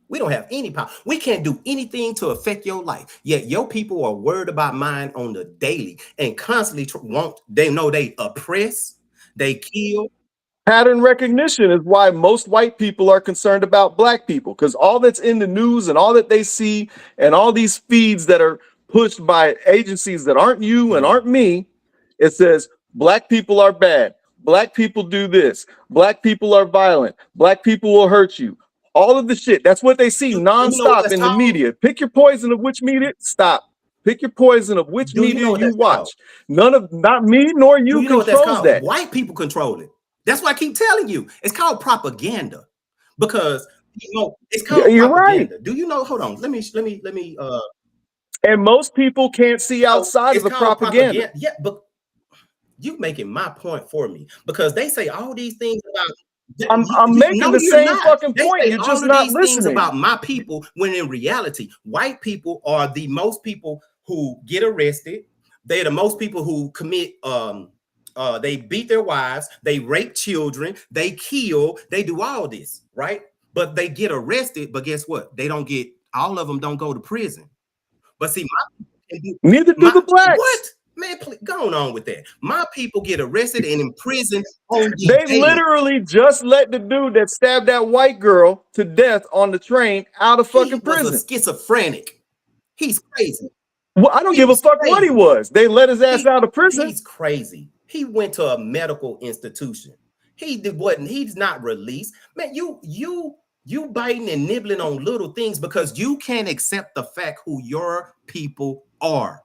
We don't have any power. We can't do anything to affect your life. Yet your people are worried about mine on the daily and constantly they know they oppress. They kill. Pattern recognition is why most white people are concerned about black people, because all that's in the news and all that they see and all these feeds that are pushed by agencies that aren't you and aren't me, it says black people are bad. Black people do this. Black people are violent. Black people will hurt you. All of the shit. That's what they see nonstop in the media. Pick your poison of which media. Stop. Pick your poison of which media you watch. Not me nor you controls that. White people control it. That's why I keep telling you. It's called propaganda, because it's called You're propaganda. Right. Do you know? Hold on. Let me. And most people can't see outside of the propaganda. Yeah, but you making my point for me, because they say all these things about. I'm making the same fucking point. You're just not listening about my people, when in reality, white people are the most people who get arrested. They're the most people who commit. They beat their wives. They rape children. They kill. They do all this, right? But they get arrested. But guess what? They don't get. All of them don't go to prison. But see, neither do the blacks. What? Man, please, go on with that. My people get arrested and imprisoned on the They daily. literally just let the dude that stabbed that white girl to death on the train out of fucking prison. He was a schizophrenic. He's crazy. Well, I don't give a fuck what he was. They let his ass out of prison. He's crazy. He went to a medical institution. He's not released. Man, you biting and nibbling on little things because you can't accept the fact who your people are.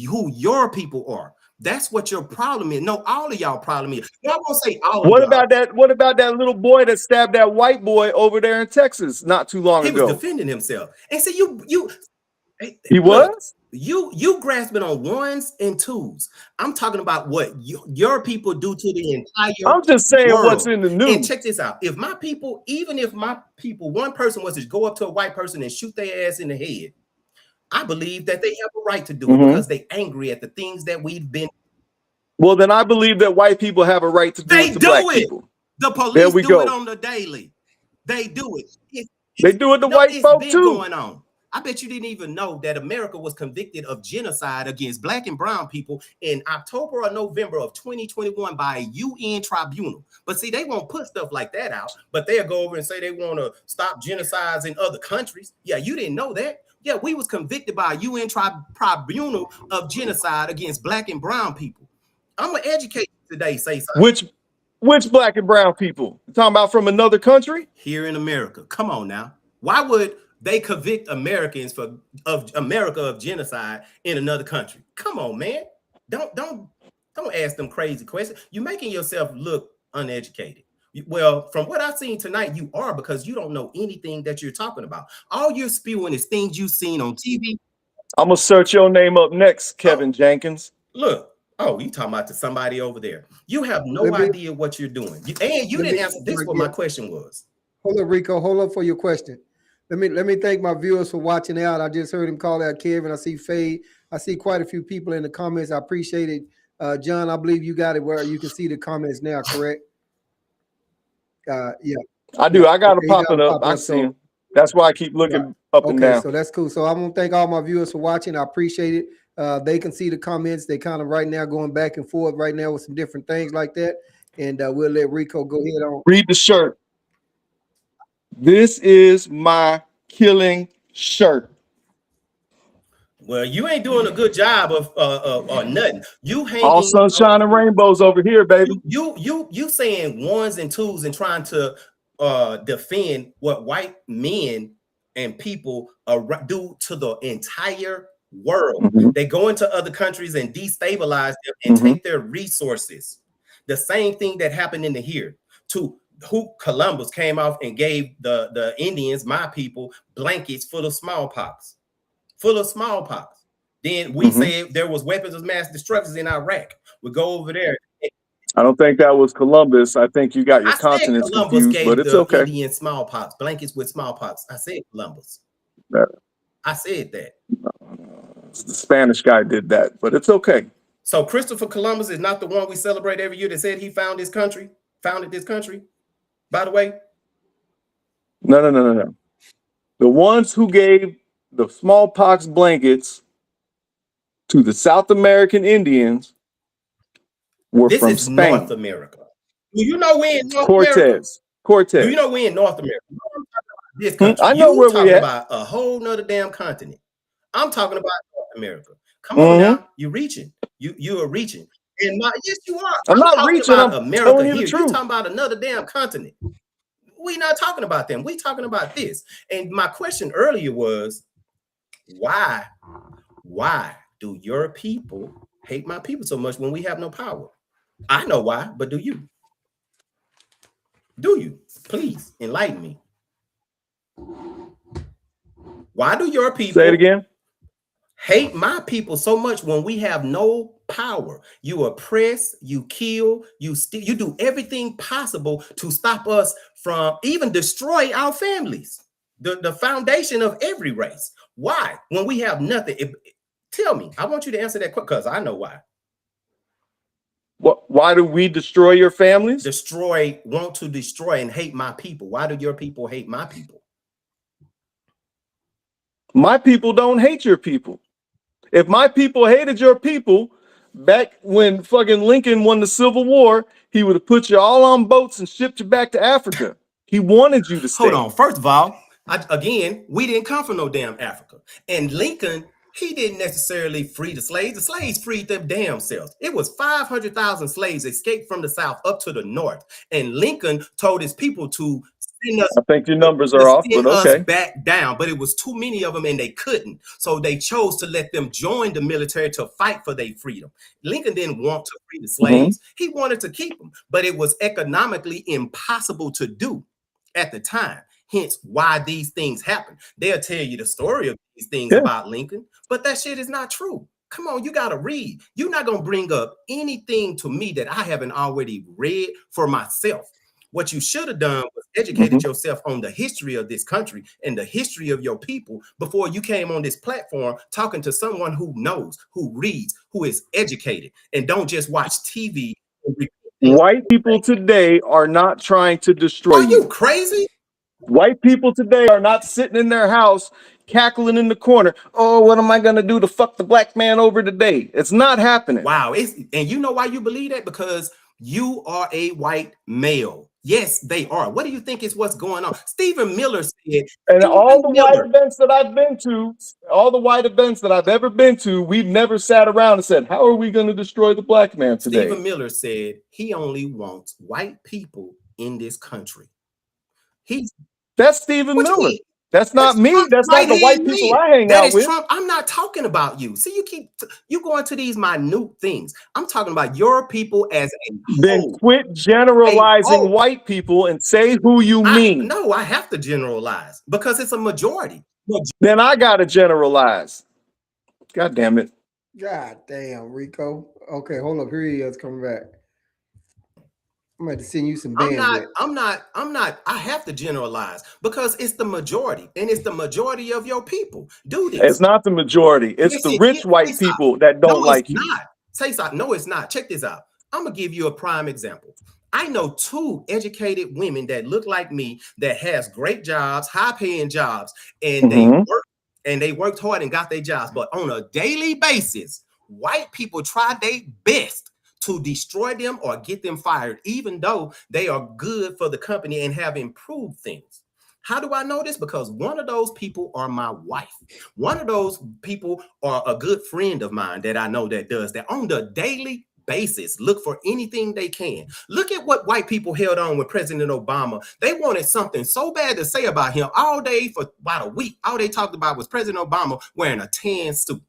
Who your people are. That's what your problem is. No, all of y'all problem is. I won't say all. What about that? What about that little boy that stabbed that white boy over there in Texas not too long ago? He was defending himself. And see, he was. You grasping on ones and twos. I'm talking about what your people do to the entire. I'm just saying world. What's in the news. And check this out. If my people, even if my people, one person was to go up to a white person and shoot their ass in the head, I believe that they have a right to do it because they're angry at the things that we've been. Well, then I believe that white people have a right to do it to black people. The police do it on the daily. They do it. They do it to white folk too. Going on. I bet you didn't even know that America was convicted of genocide against black and brown people in October or November of 2021 by a UN tribunal. But see, they won't put stuff like that out, but they'll go over and say they want to stop genocides in other countries. Yeah, you didn't know that. Yeah, we was convicted by a UN tribunal of genocide against black and brown people. I'm gonna educate you today, say something. Which black and brown people? You talking about from another country? Here in America. Come on now. Why would they convict Americans of genocide in another country? Come on, man. Don't ask them crazy questions. You're making yourself look uneducated. Well, from what I've seen tonight, you are, because you don't know anything that you're talking about. All you're spewing is things you've seen on TV. I'm gonna search your name up next, Kevin Jenkins. Look. Oh, you talking about to somebody over there. You have no idea what you're doing. And you didn't answer this what my question was. Hold up, Rico. Hold up for your question. Let me thank my viewers for watching out. I just heard him call out Kevin. I see Faye. I see quite a few people in the comments. I appreciate it. John, I believe you got it where you can see the comments now, correct? Yeah. I do. I got to pop it up. I see him. That's why I keep looking up and down. So that's cool. So I'm going to thank all my viewers for watching. I appreciate it. They can see the comments. They kind of right now going back and forth right now with some different things like that. And we'll let Rico go ahead on. Read the shirt. This is my killing shirt. Well, you ain't doing a good job of or nothing. You hanging all sunshine and rainbows over here, baby. You saying ones and twos and trying to defend what white men and people do to the entire world. Mm-hmm. They go into other countries and destabilize them and take their resources. The same thing that happened in here to who Columbus came off and gave the Indians, my people, blankets full of smallpox. Then we said there was weapons of mass destruction in Iraq. We go over there. I don't think that was Columbus. I think you got your continents confused, but it's okay. Indian smallpox, blankets with smallpox. I said Columbus. I said that. The Spanish guy did that, but it's okay. So Christopher Columbus is not the one we celebrate every year that said he founded this country, by the way? No. The ones who gave the smallpox blankets to the South American Indians were from Spain. North America. Do you know we in North America? Cortez. Do you know we in North America? This country. I know where we at. About a whole nother damn continent. I'm talking about North America. Come on now, you're reaching. You are reaching. And yes, you are. I'm not reaching. About I'm America telling you here. the truth. You're talking about another damn continent. We're not talking about them. We're talking about this. And my question earlier was, why do your people hate my people so much when we have no power? I know why, but do you? Do you? Please enlighten me. Why do your people say it again? Hate my people so much when we have no power? You oppress, you kill, you steal, you do everything possible to stop us from even destroy our families, the foundation of every race. Why? When we have nothing. Tell me. I want you to answer that quick because I know why. Why do we destroy your families? Want to destroy and hate my people. Why do your people hate my people? My people don't hate your people. If my people hated your people, back when fucking Lincoln won the Civil War, he would have put you all on boats and shipped you back to Africa. He wanted you to stay. Hold on. First of all, we didn't come from no damn Africa. And Lincoln, he didn't necessarily free the slaves. The slaves freed them damn selves. It was 500,000 slaves escaped from the South up to the North. And Lincoln told his people to send us. I think your numbers are off, but okay. Us back down, but it was too many of them and they couldn't. So they chose to let them join the military to fight for their freedom. Lincoln didn't want to free the slaves. He wanted to keep them, but it was economically impossible to do at the time. Hence why these things happen. They'll tell you the story of these things about Lincoln, but that shit is not true. Come on, you got to read. You're not going to bring up anything to me that I haven't already read for myself. What you should have done was educated yourself on the history of this country and the history of your people before you came on this platform talking to someone who knows, who reads, who is educated, and don't just watch TV. White people today are not trying to destroy you. Are you crazy? White people today are not sitting in their house cackling in the corner. Oh, what am I going to do to fuck the black man over today? It's not happening. Wow. And you know why you believe that? Because you are a white male. Yes, they are. What do you think is what's going on? Stephen Miller said, And all Stephen the white Miller, events that I've been to, all the white events that I've ever been to, we've never sat around and said, how are we going to destroy the black man today? Stephen Miller said he only wants white people in this country. That's Stephen What you Miller. mean? That's not That's me. Trump's That's not the white right-hand people man. I hang That out is with. Trump. I'm not talking about you. See, you go into these minute things. I'm talking about your people as a Then whole. quit generalizing white people and say who you mean. No, I have to generalize because it's a majority. Then I gotta generalize. God damn it. God damn, Rico. Okay, hold up. Here he is coming back. I'm going to send you some bandwidth. I'm not. I have to generalize because it's the majority, and it's the majority of your people. Do this. It's not the majority. It's the rich white people that don't like you. Not. Say something. No, it's not. Check this out. I'm gonna give you a prime example. I know 2 educated women that look like me that has great jobs, high-paying jobs, and they worked hard and got their jobs. But on a daily basis, white people try their best to destroy them or get them fired, even though they are good for the company and have improved things. How do I know this? Because one of those people are my wife. One of those people are a good friend of mine that I know that does that on the daily basis. Look for anything they can. Look at what white people held on with President Obama. They wanted something so bad to say about him all day for about a week. All they talked about was President Obama wearing a tan suit.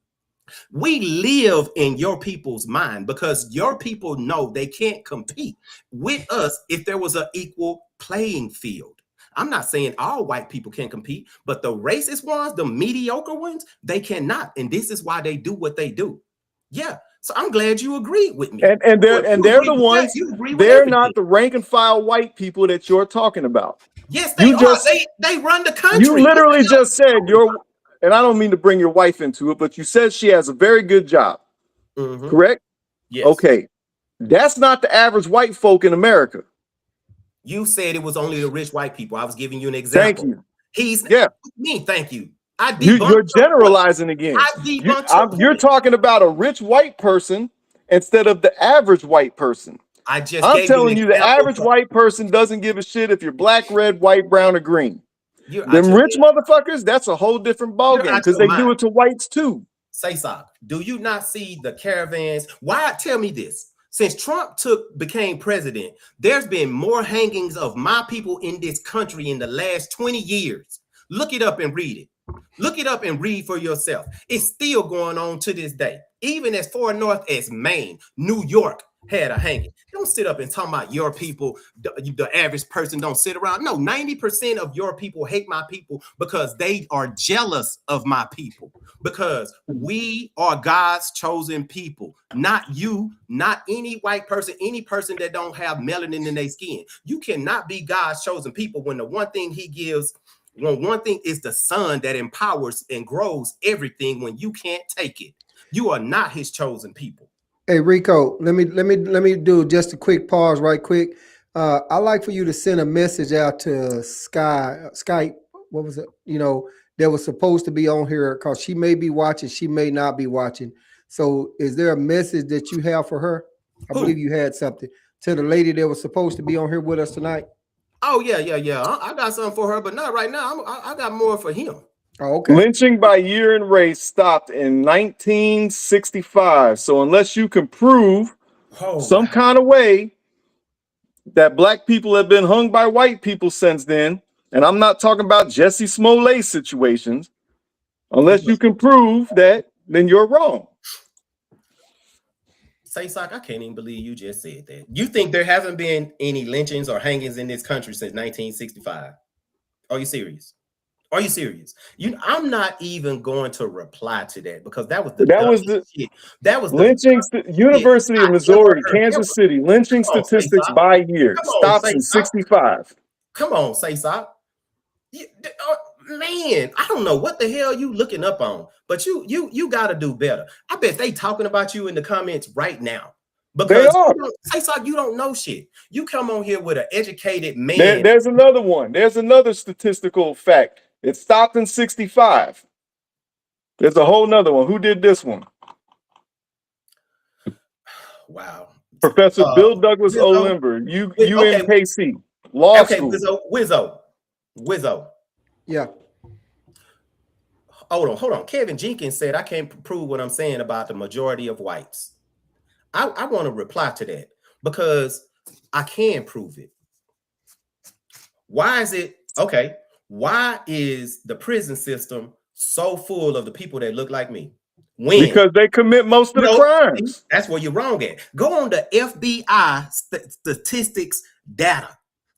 We live in your people's mind because your people know they can't compete with us if there was an equal playing field. I'm not saying all white people can compete, but the racist ones, the mediocre ones, they cannot. And this is why they do what they do. Yeah. So I'm glad you agreed with me. And they're the ones, they're not the rank and file white people that you're talking about. Yes, they are. They run the country. You literally just said and I don't mean to bring your wife into it, but you said she has a very good job. Correct? Yes. Okay. That's not the average white folk in America. You said it was only the rich white people. I was giving you an example. Thank you. Thank you. You're generalizing again. You're talking about a rich white person instead of the average white person. I'm telling you, the average white person doesn't give a shit if you're black, red, white, brown, or green. Them rich motherfuckers, that's a whole different ballgame because they do it to whites too. Say something. Do you not see the caravans? Why? Tell me this. Since Trump became president, there's been more hangings of my people in this country in the last 20 years. Look it up and read it. Look it up and read for yourself. It's still going on to this day. Even as far north as Maine, New York had a hanging. Don't sit up and talk about your people. The average person don't sit around. No, 90% of your people hate my people because they are jealous of my people. Because we are God's chosen people, not you, not any white person, any person that don't have melanin in their skin. You cannot be God's chosen people when the one thing he gives, when one thing is the sun that empowers and grows everything when you can't take it. You are not his chosen people. Hey Rico, let me do just a quick pause right quick. I'd like for you to send a message out to Skype. What was it? That was supposed to be on here because she may be watching, she may not be watching. So is there a message that you have for her? I believe you had something to the lady that was supposed to be on here with us tonight. Oh, yeah. I got something for her, but not right now. I got more for him. Oh, okay. Lynching by year and race stopped in 1965. So unless you can prove some kind of way that black people have been hung by white people since then, and I'm not talking about Jesse Smollett situations, unless you can prove that, then you're wrong. Say, Sock, I can't even believe you just said that. You think there haven't been any lynchings or hangings in this country since 1965? Are you serious? Are you serious? I'm not even going to reply to that because that was the lynching. University of Missouri, Kansas City, lynching statistics by year stops in 65. Come on, say Sock. Man, I don't know what the hell you looking up on, but you got to do better. I bet they talking about you in the comments right now. Because say Sock, you don't know shit. You come on here with an educated man. There's another one. There's another statistical fact. It stopped in 65. There's a whole nother one. Who did this one? Wow. Professor Bill Douglas Olimber, UMKC. law Okay, school. Wizzo. Yeah. Hold on. Kevin Jenkins said, I can't prove what I'm saying about the majority of whites. I want to reply to that because I can prove it. Why is it okay? Why is the prison system so full of the people that look like me? Because they commit most of the crimes. That's where you're wrong at. Go on the FBI statistics data.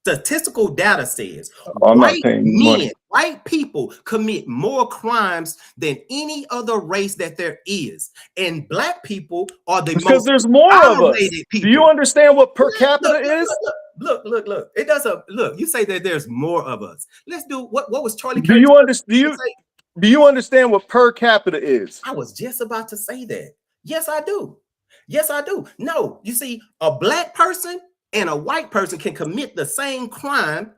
Statistical data says white men, white people commit more crimes than any other race that there is. And black people are the because most there's more of us. people. Do you understand what per capita is? Look. It doesn't look. You say that there's more of us. Let's do what was Charlie Kirk? Do you understand what per capita is? I was just about to say that. Yes, I do. Yes, I do. No, you see, a black person and a white person can commit the same crime,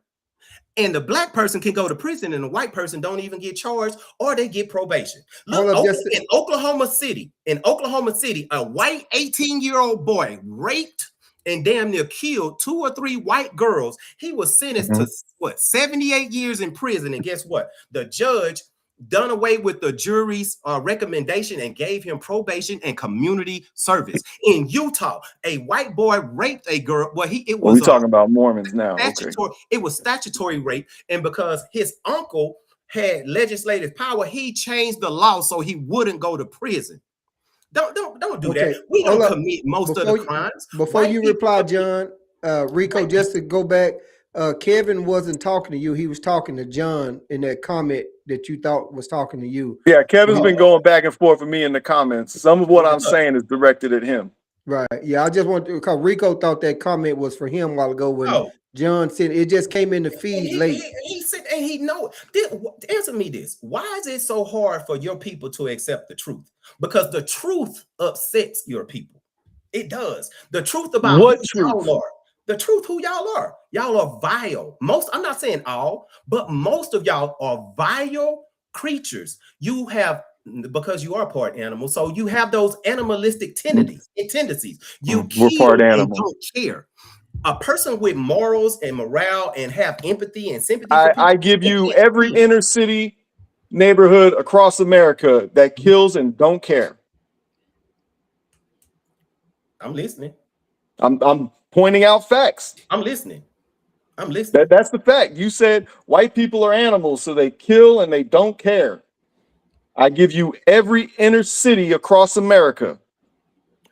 and the black person can go to prison, and the white person don't even get charged, or they get probation. Look, in Oklahoma City, a white 18-year-old boy raped and damn near killed 2 or 3 white girls. He was sentenced to 78 years in prison, and guess what? The judge done away with the jury's recommendation and gave him probation and community service. In Utah, a white boy raped a girl. Well, we're talking about Mormons now. It was statutory rape, and because his uncle had legislative power, he changed the law so he wouldn't go to prison. Don't do that. We don't commit most of the crimes. Before you reply, John, Rico, just to go back, Kevin wasn't talking to you. He was talking to John in that comment that you thought was talking to you. Yeah, Kevin's been going back and forth with me in the comments. Some of what I'm saying is directed at him. Right. Yeah, I just want to, because Rico thought that comment was for him a while ago when John said it just came in the feed late. He said, and he know. Answer me this. Why is it so hard for your people to accept the truth? Because the truth upsets your people. It does. The truth about what truth? Y'all are. The truth who y'all are. Y'all are vile. I'm not saying all, but most of y'all are vile creatures. You have, because you are part animal, so you have those animalistic tendencies. You We're part animal. Don't care. A person with morals and morale and have empathy and sympathy. I give you every inner city neighborhood across America that kills and don't care. I'm listening. I'm pointing out facts. I'm listening. That's the fact. You said white people are animals, so they kill and they don't care. I give you every inner city across America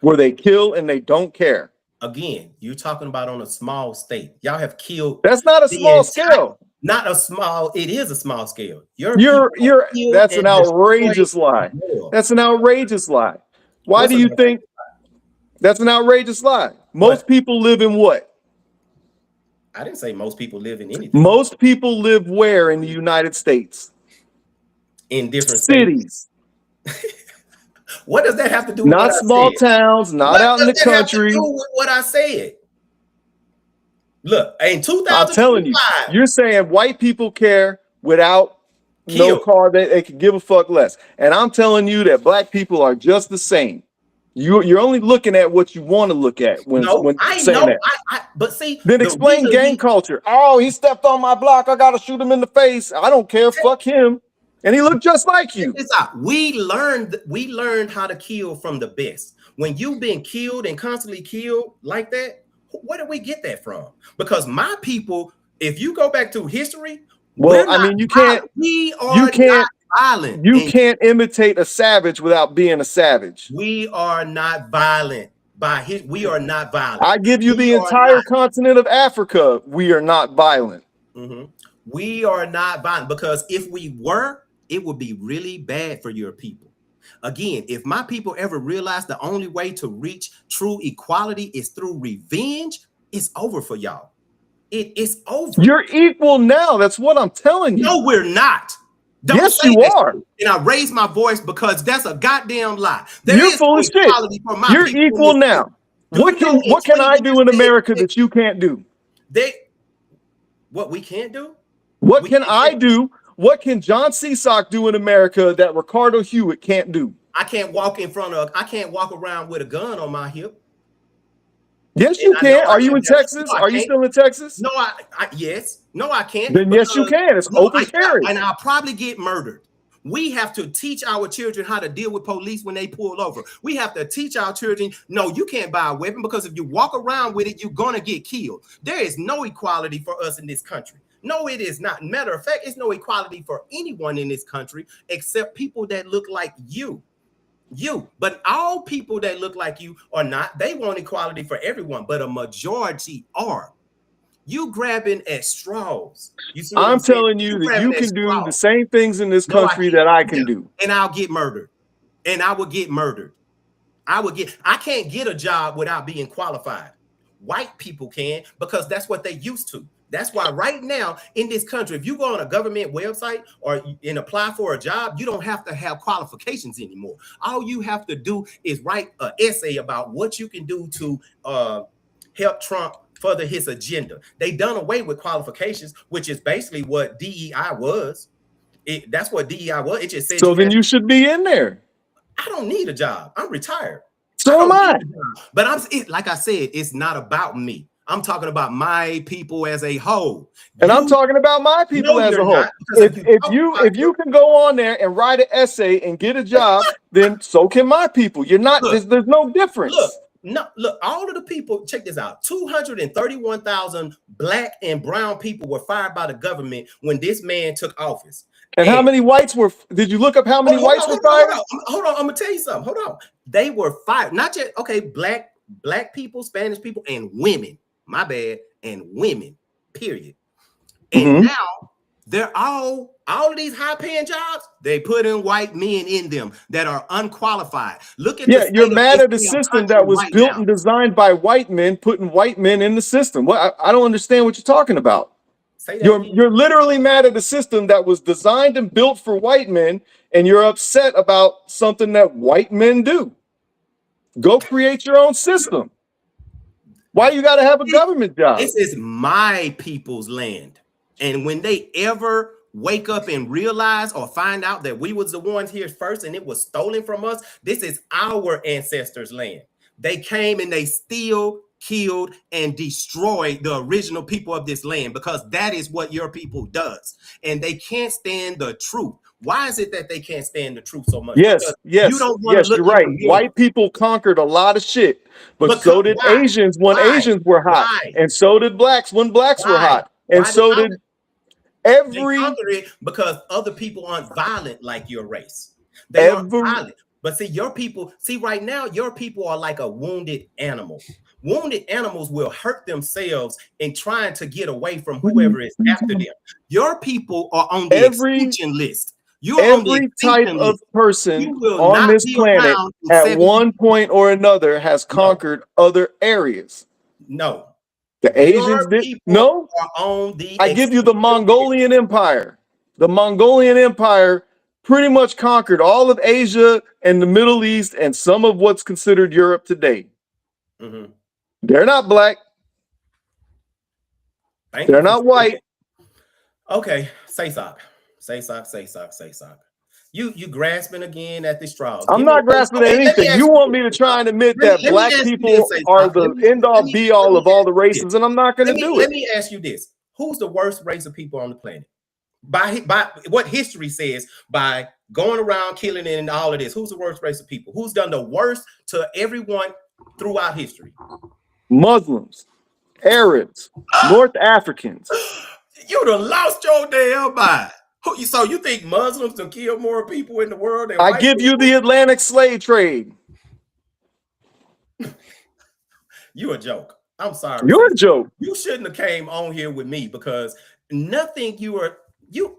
where they kill and they don't care. Again, you're talking about on a small state. Y'all have killed. That's not a small scale. Not a small. It is a small scale. That's an outrageous lie. That's an outrageous lie. Why do you think that's an outrageous lie? Most people live in what? I didn't say most people live in anything. Most people live where in the United States? In different cities. What does that have to do with not small towns, not out in the country? Have to do with what I said? Look, in 2005, I'm telling you, you're saying white people care without no car, they could give a fuck less. And I'm telling you that black people are just the same. You're only looking at what you want to look at when saying that. But see, then explain gang culture. Oh, he stepped on my block. I gotta shoot him in the face. I don't care. Fuck him. And he looked just like you. We learned how to kill from the best. When you've been killed and constantly killed like that, where did we get that from? Because my people, if you go back to history, you can't. Not violent. You can't imitate a savage without being a savage. We are not violent. We are not violent. I give you the entire continent of Africa. We are not violent. Mm-hmm. We are not violent, because if we were, it would be really bad for your people. Again, if my people ever realize the only way to reach true equality is through revenge, it's over for y'all. It's over. You're equal now. That's what I'm telling you. No, we're not. Yes, you are. And I raise my voice because that's a goddamn lie. You're full of shit. You're equal now. What can I do in America that you can't do? What we can't do? What can I do? What can John Seasock do in America that Ricardo Hewitt can't do? I can't walk around with a gun on my hip. Yes, And you I know can. I Are you in shouldn't have. Texas? No, I Are you can't. still in Texas? No, yes. No, I can't. Then yes, you can. It's No, open carry. and I'll probably get murdered. We have to teach our children how to deal with police when they pull over. We have to teach our children, no, you can't buy a weapon because if you walk around with it, you're gonna get killed. There is no equality for us in this country. No, it is not. Matter of fact, it's no equality for anyone in this country except people that look like you. But all people that look like you are not. They want equality for everyone, but a majority are. You grabbing at straws. You see what I'm I'm saying? telling you that grabbing you at can do the straws. same things in this No, I country can't. that I Yeah. can do. And I'll get murdered. And I will get murdered. I can't get a job without being qualified. White people can because that's what they used to. That's why right now in this country, if you go on a government website and apply for a job, you don't have to have qualifications anymore. All you have to do is write an essay about what you can do to help Trump further his agenda. They done away with qualifications, which is basically what DEI was. That's what DEI was. It just said So you then had. you should be in there. I don't need a job. I'm retired. So am I. But like I said, it's not about me. I'm talking about my people as a whole. And I'm talking about my people No, as a you're whole. not, because If you can go on there and write an essay and get a job, then so can my people. You're not. Look, There's no difference. Look, all of the people, check this out. 231,000 black and brown people were fired by the government when this man took office. And how many whites were? Did you look up how many whites were fired? Hold on. I'm gonna tell you something. Hold on. They were fired. Not just black people, Spanish people, and women. My bad, and women. Period. And now they're all of these high-paying jobs. They put in white men in them that are unqualified. Look at You're mad at the system that was built and designed by white men, putting white men in the system. Well, I don't understand what you're talking about. You're literally mad at the system that was designed and built for white men, and you're upset about something that white men do. Go create your own system. Why you got to have a government job? This is my people's land. And when they ever wake up and realize or find out that we was the ones here first and it was stolen from us, this is our ancestors' land. They came and they still killed and destroyed the original people of this land because that is what your people does. And they can't stand the truth. Why is it that they can't stand the truth so much? Yes, Because you're right. White people conquered a lot of shit, but so did Asians when Asians were hot, and so did blacks when blacks were hot, and so did every. They conquered it because other people aren't violent like your race. They aren't violent. But see, your people, right now, your people are like a wounded animal. Wounded animals will hurt themselves in trying to get away from whoever is after them. Your people are on the extinction list. Every type of person on this planet at one point or another has conquered other areas. No. The Asians did. No. I give you the Mongolian Empire. The Mongolian Empire pretty much conquered all of Asia and the Middle East and some of what's considered Europe today. They're not black. They're not white. Okay, say sock. You grasping again at the straws. I'm not grasping at anything. You want me to try and admit that black people are the end all be all of all the races, and I'm not going to do it. Let me ask you this: who's the worst race of people on the planet? By what history says, by going around killing and all of this, who's the worst race of people? Who's done the worst to everyone throughout history? Muslims, Arabs, North Africans. You done lost your damn mind. So you think Muslims will kill more people in the world than I give you the Atlantic slave trade. You a joke. I'm sorry. You're a joke. You shouldn't have came on here with me because nothing you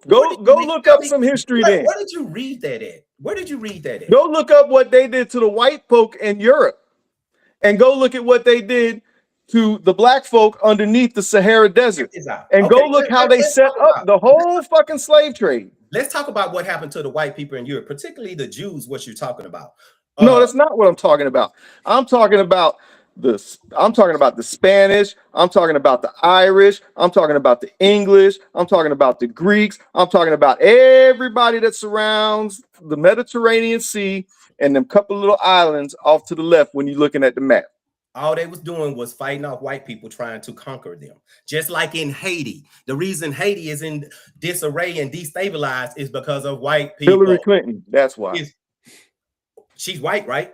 go look up some history then. Where did you read that at? Where did you read that at? Go look up what they did to the white folk in Europe. And go look at what they did to the black folk underneath the Sahara Desert. And go look how they set up the whole fucking slave trade. Let's talk about what happened to the white people in Europe, particularly the Jews, what you're talking about. No, that's not what I'm talking about. I'm talking about the Spanish. I'm talking about the Irish. I'm talking about the English. I'm talking about the Greeks. I'm talking about everybody that surrounds the Mediterranean Sea and them couple little islands off to the left when you're looking at the map. All they was doing was fighting off white people trying to conquer them. Just like in Haiti. The reason Haiti is in disarray and destabilized is because of white people. Hillary Clinton. That's why. She's white, right?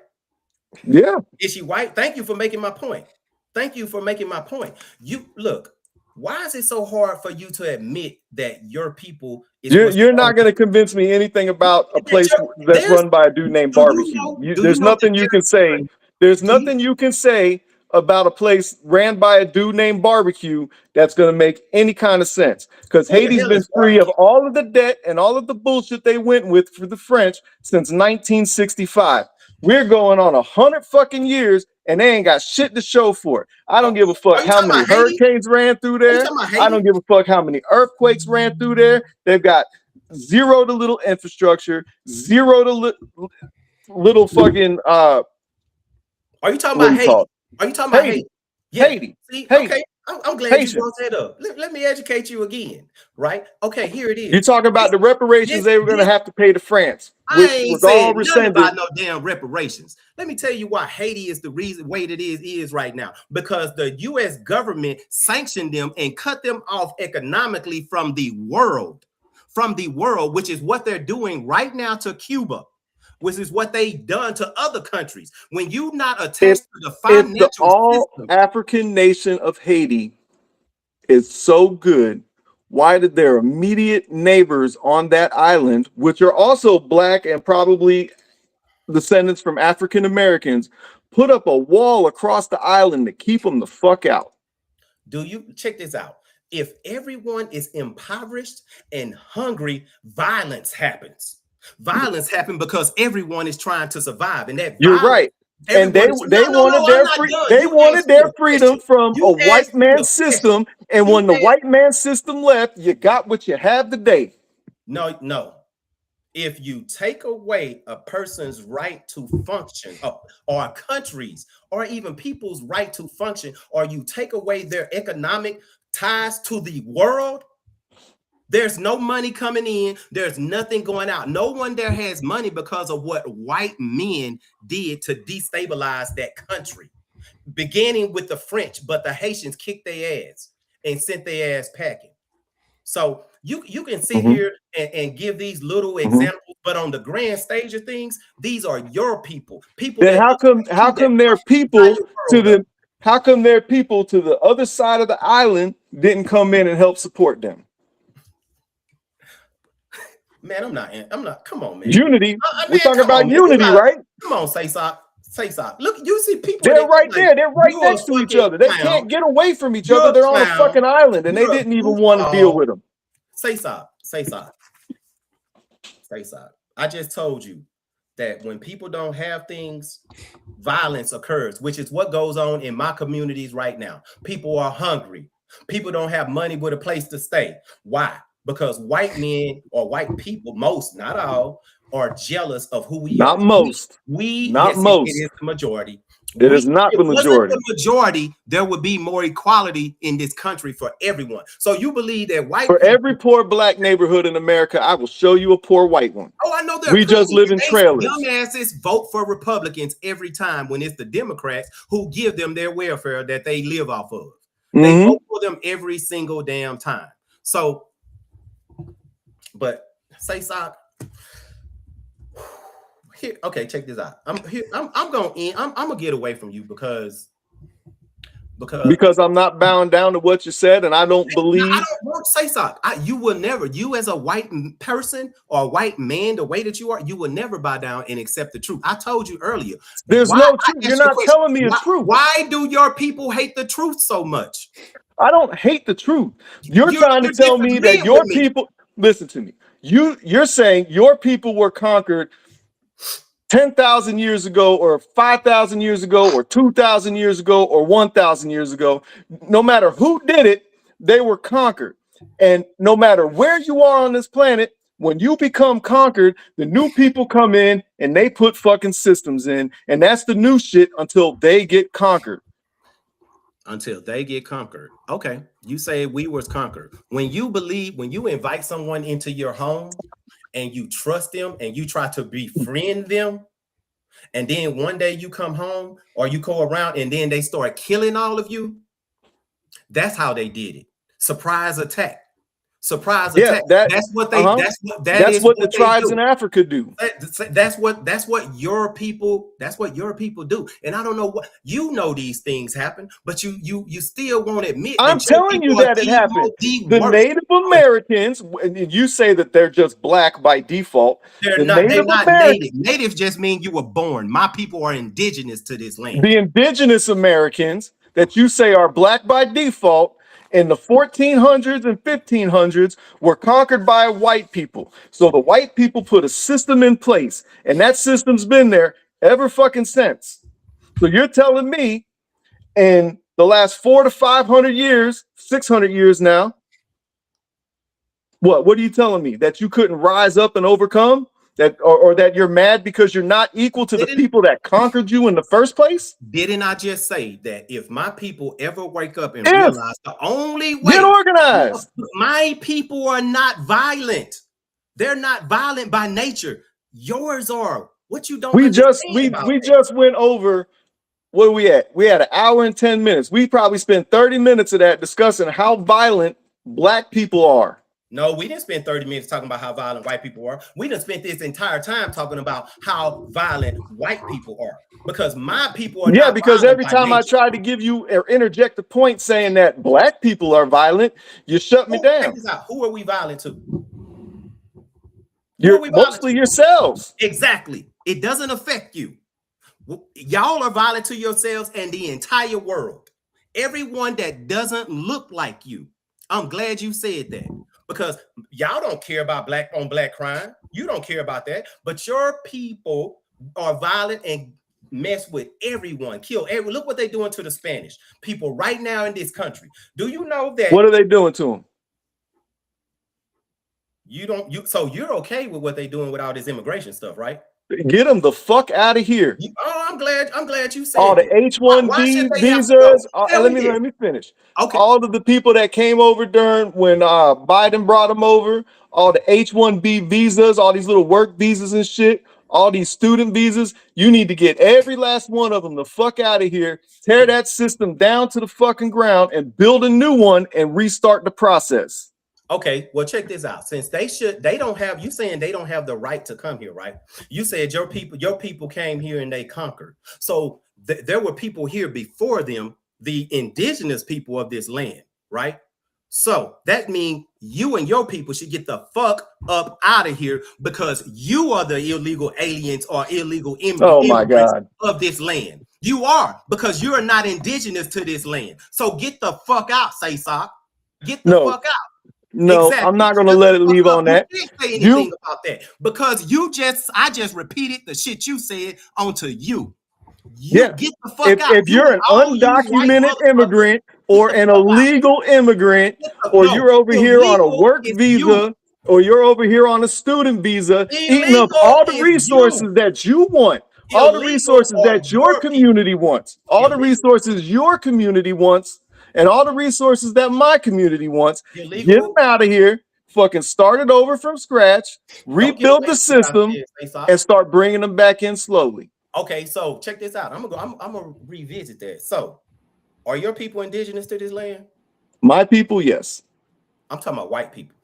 Yeah. Is she white? Thank you for making my point. Thank you for making my point. You look, why is it so hard for you to admit that your people is you're not going to convince me anything about a place that's run by a dude named Barbecue. There's nothing you can say. There's nothing you can say about a place ran by a dude named Barbecue that's going to make any kind of sense, because Haiti's been free of all of the debt and all of the bullshit they went with for the French since 1965. We're going on 100 fucking years and they ain't got shit to show for it. I don't give a fuck how many hurricanes ran through there. I don't give a fuck how many earthquakes ran through there. They've got zero to little infrastructure, zero to little fucking Are you talking about Haiti? Are you talking about Haiti? Yeah. Haiti. See, Haiti. Okay. I'm glad you brought that up. Let me educate you again, right? Okay, here it is. You talk about the reparations they were going to have to pay to France, which was all rescinded. About no damn reparations. Let me tell you why Haiti is the way that it is right now. Because the U.S. government sanctioned them and cut them off economically from the world, which is what they're doing right now to Cuba, which is what they've done to other countries. When you not attached to the financial system, all African nation of Haiti is so good, why did their immediate neighbors on that island, which are also black and probably descendants from African Americans, put up a wall across the island to keep them the fuck out? Do you check this out? If everyone is impoverished and hungry, violence happens. Violence happened because everyone is trying to survive, and that you're right. And they wanted their freedom from a white man system, and when the white man system left, you got what you have today. No. If you take away a person's right to function, or a country's, or even people's right to function, or you take away their economic ties to the world, there's no money coming in. There's nothing going out. No one there has money because of what white men did to destabilize that country, beginning with the French, but the Haitians kicked their ass and sent their ass packing. So you can sit here and give these little examples, but on the grand stage of things, these are your people. Then how come their people to the how come their people to the other side of the island didn't come in and help support them? Man, I'm not. Come on, man. Unity. We're talking about unity, right? Come on, say something. Look, you see people. They're right there. They're right next to each other. They can't get away from each other. They're on a fucking island, and they didn't even want to deal with them. Say something. I just told you that when people don't have things, violence occurs, which is what goes on in my communities right now. People are hungry. People don't have money with a place to stay. Why? Because white men or white people, most, not all, are jealous of who we are. Not most. Not most. It is the majority. It is not the majority. If it wasn't the majority, there would be more equality in this country for everyone. So you believe that white for every poor black neighborhood in America, I will show you a poor white one. Oh, I know that. We just live in trailers. Young asses vote for Republicans every time when it's the Democrats who give them their welfare that they live off of. They vote for them every single damn time. So, but say sock. Here, okay, check this out. I'm gonna get away from you because I'm not bound down to what you said, and I don't believe. I don't say so. You will never. You as a white person or a white man, the way that you are, you will never bow down and accept the truth. I told you earlier. There's no truth. You're not telling me the truth. Why do your people hate the truth so much? I don't hate the truth. You're trying to tell me that your people. Listen to me. You're saying your people were conquered 10,000 years ago, or 5,000 years ago, or 2,000 years ago, or 1,000 years ago. No matter who did it, they were conquered. And no matter where you are on this planet, when you become conquered, the new people come in and they put fucking systems in. And that's the new shit until they get conquered. Until they get conquered. Okay. You say we was conquered. When you invite someone into your home and you trust them and you try to befriend them, and then one day you come home or you go around and then they start killing all of you. That's how they did it. Surprise attack. Surprise Yeah, attack. that That's what they. uh-huh. That's what the they tribes do. in Africa do. That's what your people. That's what your people do. And I don't know what you know. These things happen, but you still won't admit. I'm that your telling you people are that it happened. the The worst. Native Americans, and you say that they're just black by default. They're not native. Native just mean you were born. My people are indigenous to this land. The indigenous Americans that you say are black by default in the 1400s and 1500s were conquered by white people. So the white people put a system in place, and that system's been there ever fucking since. So you're telling me in the last 400 to 500 years, 600 years now, what are you telling me? That you couldn't rise up and overcome? That or that you're mad because you're not equal to the people that conquered you in the first place? Didn't I just say that if my people ever wake up and realize the only way get organized, my people are not violent. They're not violent by nature. Yours are. What you don't we just went over where we at. We had an hour and 10 minutes. We probably spent 30 minutes of that discussing how violent black people are. No, we didn't spend 30 minutes talking about how violent white people are. We done spent this entire time talking about how violent white people are. Because my people are not because every time nature. I tried to give you or interject a point saying that black people are violent, you shut me down. Check this out. Who are we violent to? You're mostly yourselves. Exactly. It doesn't affect you. Y'all are violent to yourselves and the entire world. Everyone that doesn't look like you. I'm glad you said that. Because y'all don't care about black on black crime. You don't care about that. But your people are violent and mess with everyone. Kill everyone. Look what they're doing to the Spanish people right now in this country. Do you know that? What are they doing to them? So you're okay with what they're doing with all this immigration stuff, right? Get them the fuck out of here. I'm glad you said all the H-1B visas. Let me finish. Okay. All of the people that came over during when Biden brought them over, all the H-1B visas, all these little work visas and shit, all these student visas, you need to get every last one of them the fuck out of here, tear that system down to the fucking ground and build a new one and restart the process. Okay, well, check this out. Since they don't have, you saying they don't have the right to come here, right? You said your people came here and they conquered. So there were people here before them, the indigenous people of this land, right? So that means you and your people should get the fuck up out of here because you are the illegal aliens or illegal immigrants of this land. You are, because you are not indigenous to this land. So get the fuck out, Say-Sock. Get the fuck out. No, exactly. I'm not going to let it leave on that. You didn't say anything about that because I just repeated the shit you said onto you. Get the fuck out. If you're an undocumented immigrant or an illegal immigrant, or you're over here on a work visa, or you're over here on a student visa, eating up all the resources that you want, all the resources that your community wants, all the resources your community wants, and all the resources that my community wants, get them out of here, fucking start it over from scratch, rebuild the system, and start bringing them back in slowly. Okay, so check this out. I'm gonna revisit that. So, are your people indigenous to this land? My people, yes. I'm talking about white people.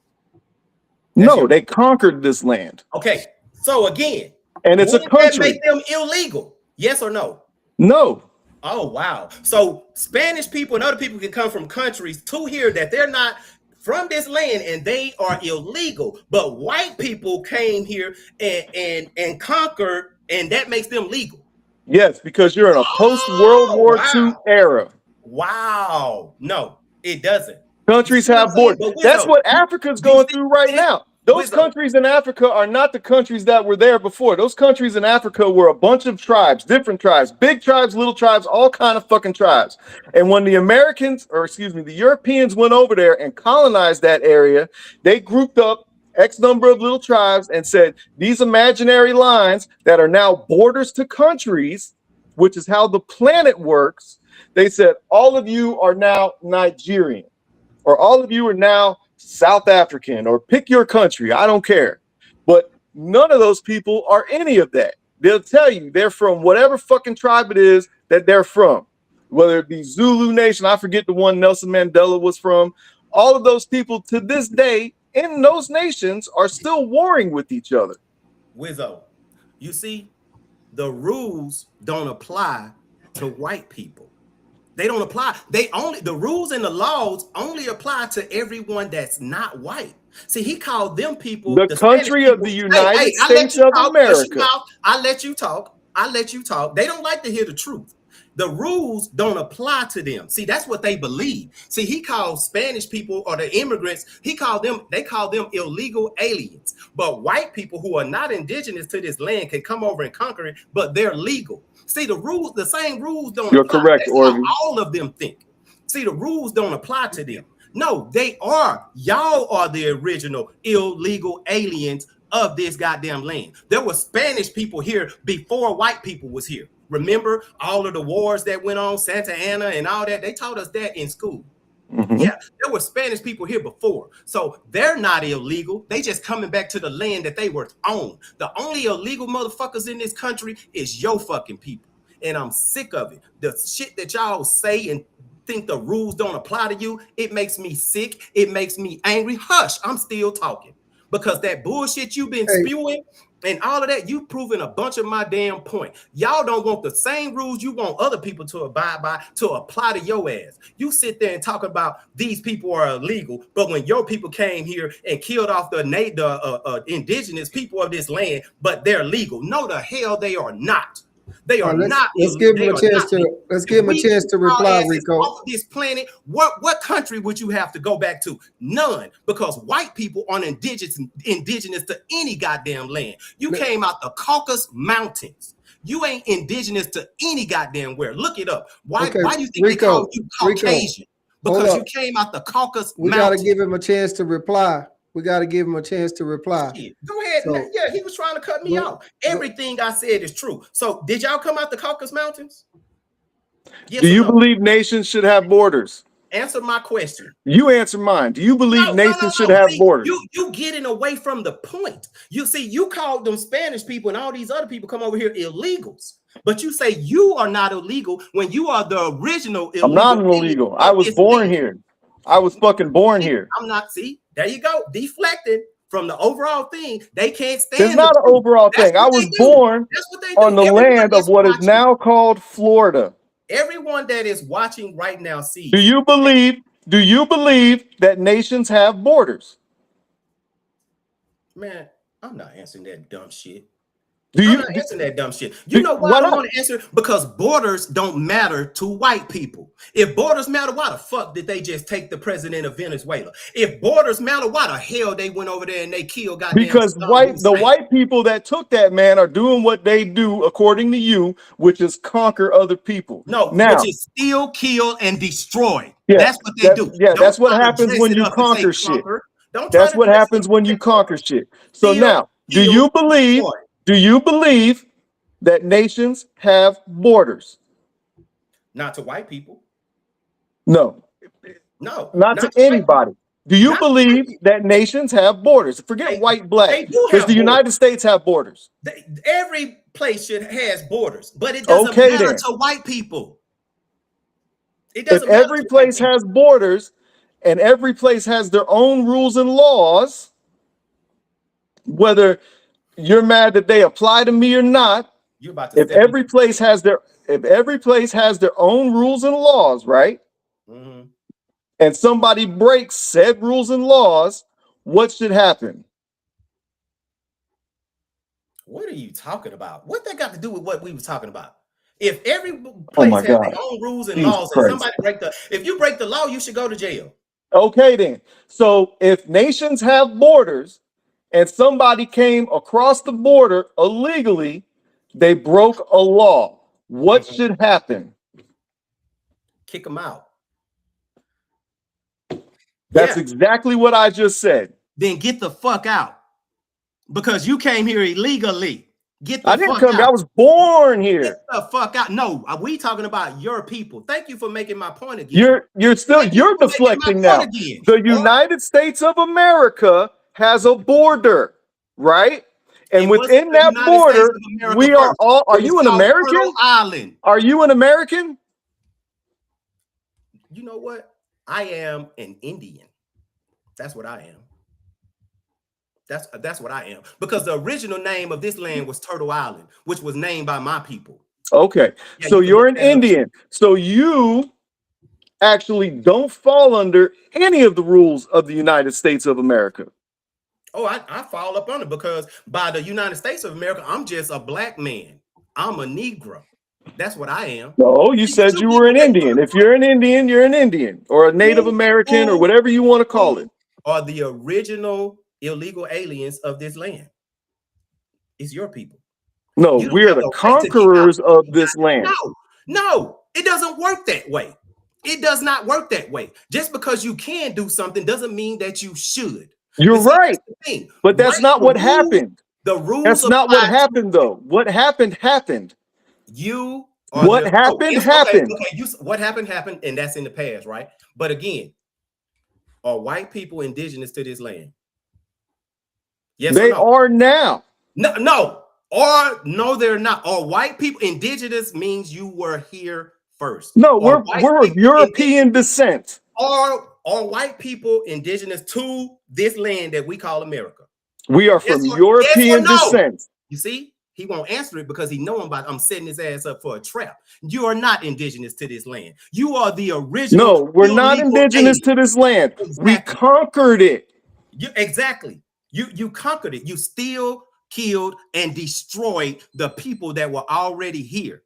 No, they conquered this land. Okay, so again, and it's a country. That make them illegal? Yes or no? No. Oh, wow. So Spanish people and other people can come from countries to here that they're not from this land and they are illegal. But white people came here and conquered, and that makes them legal. Yes, because you're in a post-World War II era. Wow. No, it doesn't. Countries have borders. That's what Africa's going through right now. Those countries in Africa are not the countries that were there before. Those countries in Africa were a bunch of tribes, different tribes, big tribes, little tribes, all kind of fucking tribes. And when the the Europeans went over there and colonized that area, they grouped up X number of little tribes and said, these imaginary lines that are now borders to countries, which is how the planet works. They said, all of you are now Nigerian, or all of you are now South African, or pick your country. I don't care. But none of those people are any of that. they'll tell you they're from whatever fucking tribe it is that they're from, whether it be Zulu Nation, I forget the one Nelson Mandela was from. All of those people to this day in those nations are still warring with each other. Wizzo, you see, the rules don't apply to white people. They don't apply. The rules and the laws only apply to everyone that's not white. See, he called them people the country of the United States of America. I let you talk. They don't like to hear the truth. The rules don't apply to them. See, that's what they believe. See, he called Spanish people or the immigrants, they call them illegal aliens. But white people who are not indigenous to this land can come over and conquer it, but they're legal. See, the same rules don't You're apply. correct, That's how all of them think. See, the rules don't apply to them. No, y'all are the original illegal aliens of this goddamn land. There were Spanish people here before white people was here. Remember all of the wars that went on, Santa Ana and all that? They taught us that in school. Mm-hmm. Yeah, there were Spanish people here before. So they're not illegal. They just coming back to the land that they were on. The only illegal motherfuckers in this country is your fucking people. And I'm sick of it. The shit that y'all say and think the rules don't apply to you, it makes me sick. It makes me angry. Hush, I'm still talking. Because that bullshit you've been spewing and all of that, you proving a bunch of my damn point. Y'all don't want the same rules you want other people to abide by to apply to your ass. You sit there and talk about these people are illegal, but when your people came here and killed off the indigenous people of this land, but they're legal. No, the hell they are not. They are not. Let's give him a chance to reply, Rico. Off this planet, what country would you have to go back to? None, because white people aren't indigenous to any goddamn land. You came out the Caucasus Mountains. You ain't indigenous to any goddamn where. Look it up. Why do you think they call you Caucasian? Because you came out the Caucasus Mountains. We got to give him a chance to reply. Go ahead. So, yeah, he was trying to cut me off. Everything I said is true. So did y'all come out the Caucasus Mountains? Yes. Do you believe nations should have borders? Answer my question. You answer mine. Do you believe nations should have borders? You getting away from the point. You see, you called them Spanish people and all these other people come over here illegals. But you say you are not illegal when you are the original illegal. I'm not an illegal. I was born here. I was fucking born here. I'm not. See, there you go. Deflected from the overall thing. They can't stand. It's not an overall thing. I was born on the land of what is now called Florida. Everyone that is watching right now sees. Do you believe that nations have borders? Man, I'm not answering that dumb shit. I'm not answering that dumb shit. You know why I don't want to answer? Because borders don't matter to white people. If borders matter, why the fuck did they just take the president of Venezuela? If borders matter, why the hell they went over there and they killed goddamn? Because the white people that took that man are doing what they do according to you, which is conquer other people. No, which is steal, kill, and destroy. Yeah, that's what they do. Yeah, that's what happens when you conquer shit. That's what happens when you conquer shit. So now, do you believe that nations have borders? Not to white people. No. No. Not to anybody. Do you believe that nations have borders? Forget white, black. Does the United States have borders? Every place has borders, but it doesn't matter to white people. It doesn't matter. If every place has borders and every place has their own rules and laws, whether you're mad that they apply to me or not, if every place has their own rules and laws, right? Mm-hmm. And somebody breaks said rules and laws, what should happen? What are you talking about? What that got to do with what we were talking about? If every place has their own rules and laws, and somebody if you break the law, you should go to jail. Okay, then. So if nations have borders and somebody came across the border illegally, they broke a law. What should happen? Kick them out. That's exactly what I just said. Then get the fuck out. Because you came here illegally. Get the fuck out. I didn't come here. I was born here. Get the fuck out. No, we talking about your people. Thank you for making my point again. You're deflecting now. The United States of America has a border, right? And It wasn't within the that United States border, of America we are first. all. Are It was you an called American? Turtle Island. Are you an American? You know what? I am an Indian. That's what I am. That's what I am. Because the original name of this land was Turtle Island, which was named by my people. Okay, Yeah, so you can you're look an that up. Indian. So you actually don't fall under any of the rules of the United States of America. Oh, I fall up under because by the United States of America, I'm just a black man. I'm a Negro. That's what I am. No, you said you were an Indian. If you're an Indian, you're an Indian or a Native American or whatever you want to call it. Are the original illegal aliens of this land. It's your people. No, You don't we are have the the right to get out. conquerors of this land. No, it doesn't work that way. It does not work that way. Just because you can do something doesn't mean that you should. You're You see, right. that's the thing. But that's not what happened. The rules. That's not what apply to happened, though. What happened happened. you. Are What the, happened yes, happened. Okay. What happened, and that's in the past, right? But again, are white people indigenous to this land? Yes, They or no? are now. No. Or no, they're not. Are white people indigenous means you were here first? No, Are we're of European descent. Are white people indigenous to this land that we call America? We are from European descent. You see, he won't answer it because he know I'm setting his ass up for a trap. You are not indigenous to this land. You are the original. No, we're not indigenous to this land. Exactly. We conquered it. Exactly. You conquered it. You still killed and destroyed the people that were already here.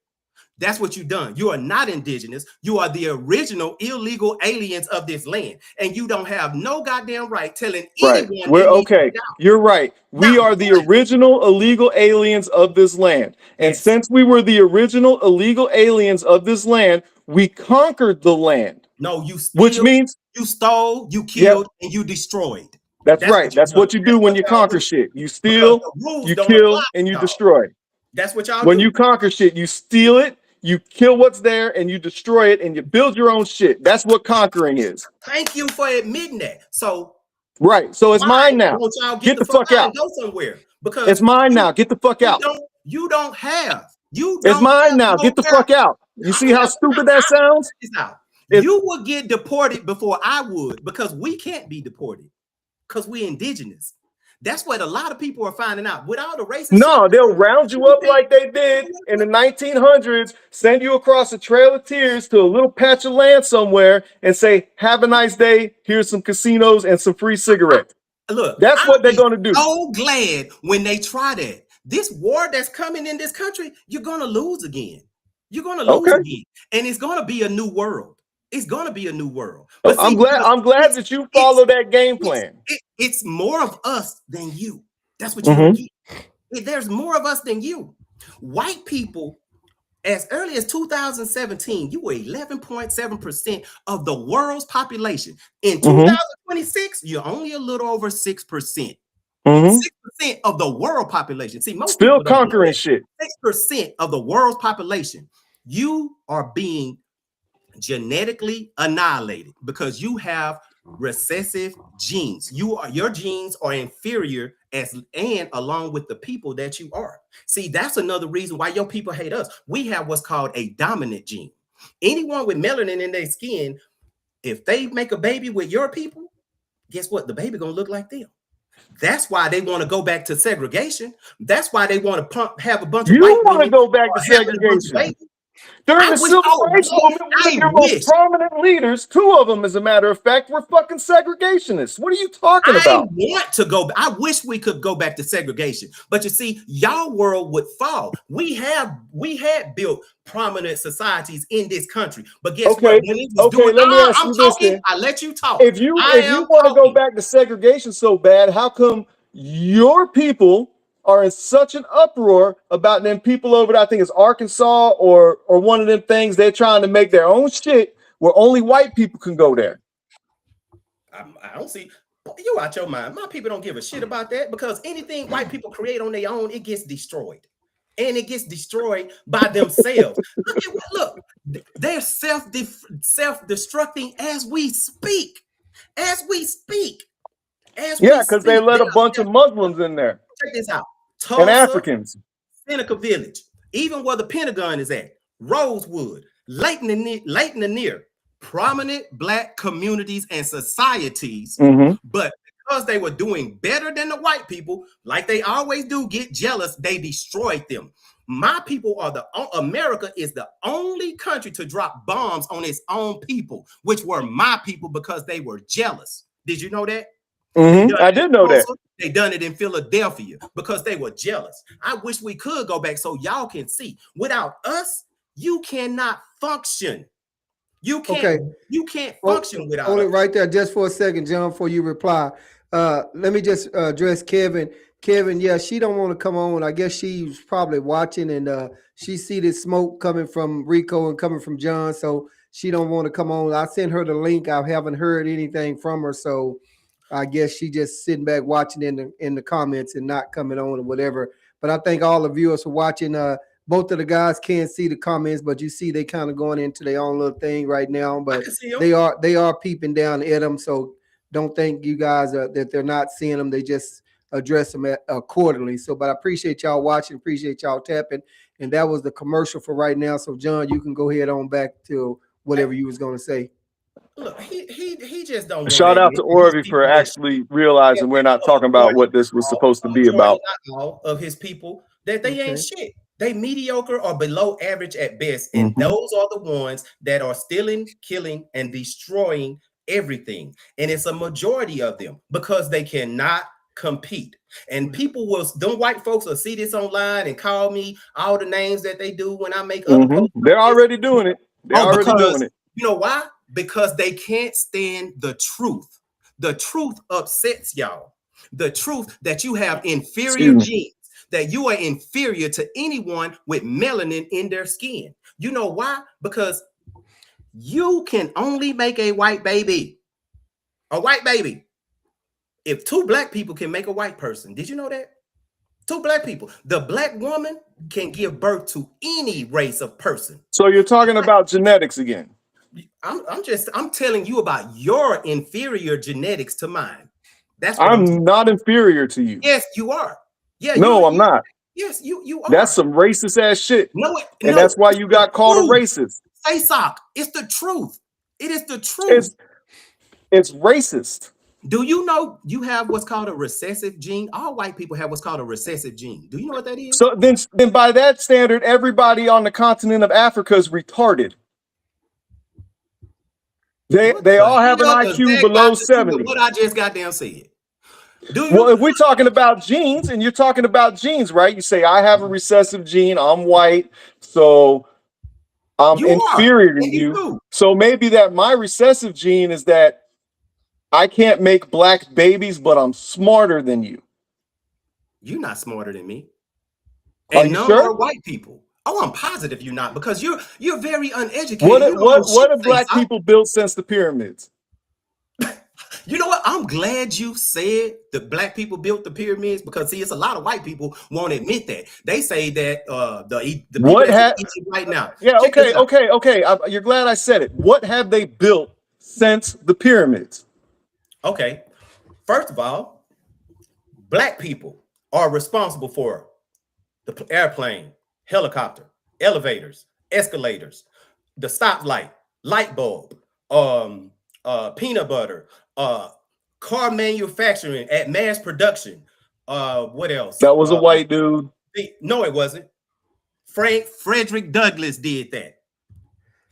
That's what you've done. You are not indigenous. You are the original illegal aliens of this land. And you don't have no goddamn right telling anyone. We're okay. You're right. We are the original illegal aliens of this land. And since we were the original illegal aliens of this land, we conquered the land. No, you which means you stole, you killed, and you destroyed. That's right. That's what you do when you conquer shit. You steal, you kill, and you destroy. That's what y'all do. When you conquer shit, you steal it, you kill what's there, and you destroy it, and you build your own shit. That's what conquering is. Thank you for admitting that. So right. So it's mine now. Get the fuck out. And go somewhere because it's mine now. Get the fuck out. It's mine now. Get the fuck out. You see how stupid that sounds? You would get deported before I would because we can't be deported because we're indigenous. That's what a lot of people are finding out. With all the racist no, they'll round you up like they did in the 1900s, send you across a trail of tears to a little patch of land somewhere and say, have a nice day. Here's some casinos and some free cigarettes. Look, that's what they're going to do. So glad when they try that. This war that's coming in this country, you're going to lose again. You're going to lose again. And it's going to be a new world. It's going to be a new world. But I'm glad that you follow that game plan. It's more of us than you. That's what you get. There's more of us than you. White people, as early as 2017, you were 11.7% of the world's population. In 2026, you're only a little over 6%. 6% of the world population. See, most still conquering shit. 6% of the world's population. You are being genetically annihilated because you have recessive genes. Your genes are inferior and along with the people that you are. See, that's another reason why your people hate us. We have what's called a dominant gene. Anyone with melanin in their skin, if they make a baby with your people, guess what? The baby gonna look like them. That's why they want to go back to segregation. That's why they want to have a bunch of white women. You want to go back to segregation. During the civil rights movement, one of your most prominent leaders, 2 of them, as a matter of fact, were fucking segregationists. What are you talking about? I want to go. I wish we could go back to segregation, but you see, y'all world would fall. We had built prominent societies in this country, but guess what? When it was let me ask you this then. I let you talk. If you want to go back to segregation so bad, how come your people are in such an uproar about them people over there, I think it's Arkansas or one of them things, they're trying to make their own shit where only white people can go there? I don't see. You out your mind. My people don't give a shit about that because anything white people create on their own, it gets destroyed. And it gets destroyed by themselves. Look, they're self-destructing as we speak. As we speak. Because they let a bunch of Muslims in there. Check this out. And Tulsa, Africans. Seneca Village, even where the Pentagon is at, Rosewood, Lake Lanier, prominent Black communities and societies, but because they were doing better than the white people, like they always do, get jealous, they destroyed them. My people are America is the only country to drop bombs on its own people, which were my people because they were jealous. Did you know that? I did know that. They done it in Philadelphia because they were jealous. I wish we could go back so y'all can see. Without us, you cannot function. You can't function without hold us. it right there just for a second, John, before you reply. Let me just address Kevin. Kevin, yeah, she don't want to come on. I guess she's probably watching, and she see this smoke coming from Rico and coming from John, so she don't want to come on. I sent her the link. I haven't heard anything from her, so I guess she just sitting back watching in the comments and not coming on or whatever. But I think all the viewers are watching. Both of the guys can't see the comments, but you see they kind of going into their own little thing right now. But they are peeping down at them. So don't think you guys that they're not seeing them. They just address them accordingly. So, but I appreciate y'all watching, appreciate y'all tapping, and that was the commercial for right now. So, John, you can go ahead on back to whatever you was going to say. Look, he just don't. Shout out to Orvie for actually realizing we're not talking about what this was supposed to be about. Of his people that they ain't shit. They mediocre or below average at best, and those are the ones that are stealing, killing, and destroying everything. And it's a majority of them because they cannot compete. And people will, them white folks will see this online and call me all the names that they do when I make other posts. They're already doing it. They're already doing it. You know why? Because they can't stand the truth. The truth upsets y'all. The truth that you have inferior genes, that you are inferior to anyone with melanin in their skin. You know why? Because you can only make a white baby. A white baby. If two Black people can make a white person, did you know that? Two Black people. The Black woman can give birth to any race of person. So you're talking about genetics again. I'm telling you about your inferior genetics to mine. That's what I'm not inferior to you. Yes, you are. Yeah, no, I'm not. Yes, you are. That's some racist ass shit. No, and that's why you got called a racist. Say sock. It's the truth. It is the truth. It's racist. Do you know you have what's called a recessive gene? All white people have what's called a recessive gene. Do you know what that is? So then by that standard, everybody on the continent of Africa is retarded. They all have an IQ below 70. What I just got down said. Well, if we're talking about genes, and you're talking about genes, right? You say I have a recessive gene. I'm white, so I'm inferior to you. So maybe that my recessive gene is that I can't make Black babies, but I'm smarter than you. You're not smarter than me. And none are white people. Oh, I'm positive you're not, because you're very uneducated. What have Black people built since the pyramids? You know what? I'm glad you said the Black people built the pyramids, because see, it's a lot of white people won't admit that. They say that the people that's in Egypt right now. Yeah, okay. You're glad I said it. What have they built since the pyramids? Okay. First of all, Black people are responsible for the airplane, helicopter, elevators, escalators, the stoplight, light bulb, peanut butter, car manufacturing at mass production. What else? That was a white dude. No, it wasn't. Frederick Douglass did that.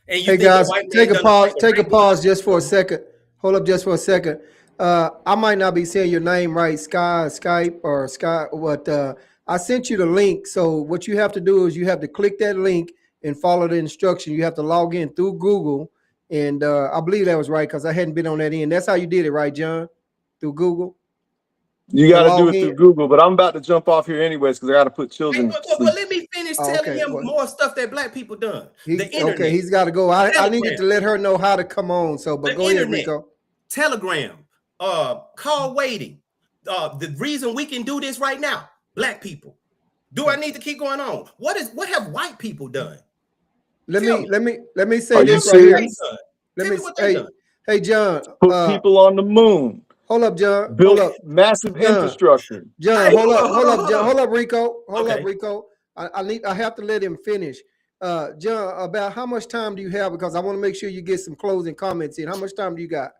And you hey guys, take a pause just for a second. Hold up just for a second. I might not be saying your name right, Skype or Sky, but I sent you the link. So what you have to do is you have to click that link and follow the instruction. You have to log in through Google. And I believe that was right, because I hadn't been on that end. That's how you did it, right, John? Through Google? You got to do it through Google, but I'm about to jump off here anyways because I got to put children. But let me finish telling him more stuff that Black people done. Okay, he's got to go. I needed to let her know how to come on. So, but go ahead, Rico. Telegram, call waiting. The reason we can do this right now, Black people. Do I need to keep going on? What have white people done? Let me say this right here. Let me say, hey John, put people on the moon, Hold up, John. built Hold up, massive John. infrastructure. John, Hey, hold up, hold on, John. Hold up, Rico. Hold up, Okay. Rico. I have to let him finish. John, about how much time do you have? Because I want to make sure you get some closing comments in. How much time do you got?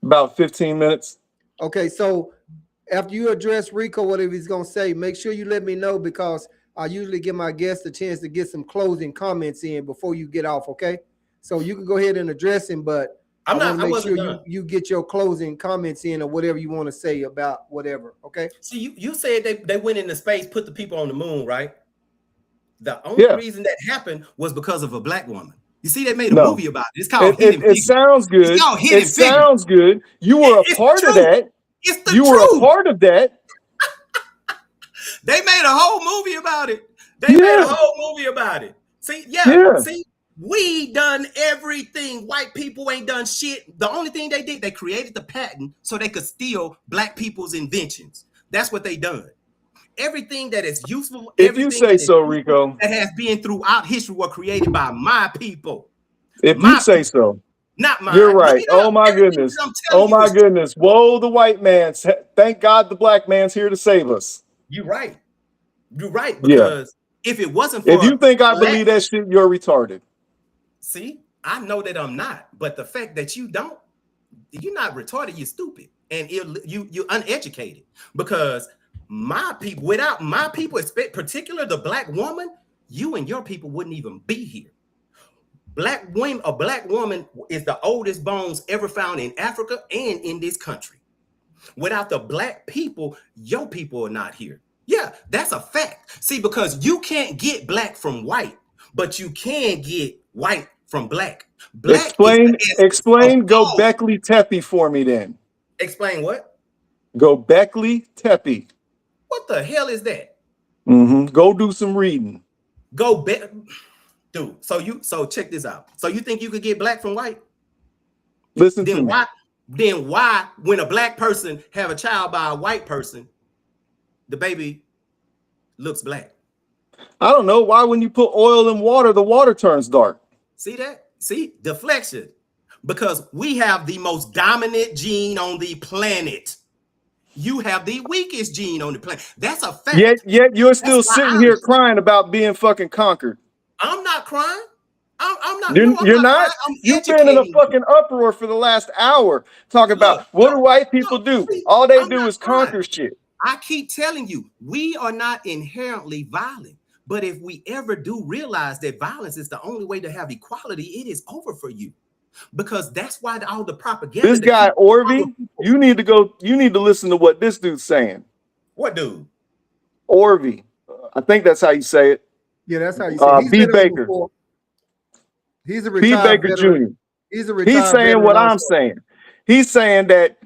About 15 minutes. Okay, so after you address Rico, whatever he's gonna say, make sure you let me know because I usually give my guests a chance to get some closing comments in before you get off. Okay, so you can go ahead and address him, but I want to make sure you get your closing comments in or whatever you want to say about whatever. Okay. See, you said they went into space, put the people on the moon, right? The only reason that happened was because of a black woman. You see, they made a movie about it. It's called Hidden Figures. It sounds good. It's called Hidden It sounds good. You were a part of that. It's the you truth. were a part of that. They made a whole movie about it. They made a whole movie about it. See, see, we done everything. White people ain't done shit. The only thing they did, they created the patent so they could steal black people's inventions. That's what they done. Everything that is useful, if you say so, Rico, that has been throughout history were created by my people. If you say so. Not mine. You're right. Oh my goodness. Oh my goodness. Whoa, the white man. Thank God the black man's here to save us. You're right. You're right. Because if it wasn't for if you think I believe that shit, you're retarded. See, I know that I'm not, but the fact that you don't, you're not retarded, you're stupid. And you're uneducated. Because my people, without my people, particularly the black woman, you and your people wouldn't even be here. A black woman is the oldest bones ever found in Africa and in this country. Without the black people, your people are not here. Yeah, that's a fact. See, because you can't get black from white, but you can get white from black. Explain Göbekli Tepe for me then. Explain what? Göbekli Tepe. What the hell is that? Go do some reading. Dude, so check this out. So you think you could get black from white? Listen to me. Then why, when a black person have a child by a white person, the baby looks black? I don't know. Why when you put oil in water, the water turns dark? See that? See? Deflection. Because we have the most dominant gene on the planet. You have the weakest gene on the planet. That's a fact. Yet you're still sitting here crying about being fucking conquered. I'm not crying. I'm not. You're not. You've been in a fucking uproar for the last hour talking about what do white people do? All they do is conquer shit. I keep telling you, we are not inherently violent. But if we ever do realize that violence is the only way to have equality, it is over for you. Because that's why all the propaganda. This guy Orvie, you need to listen to what this dude's saying. What dude? Orvie. I think that's how you say it. Yeah, that's how you say it. B. Baker. He's a retired B. Baker Jr. He's saying what I'm saying. He's saying that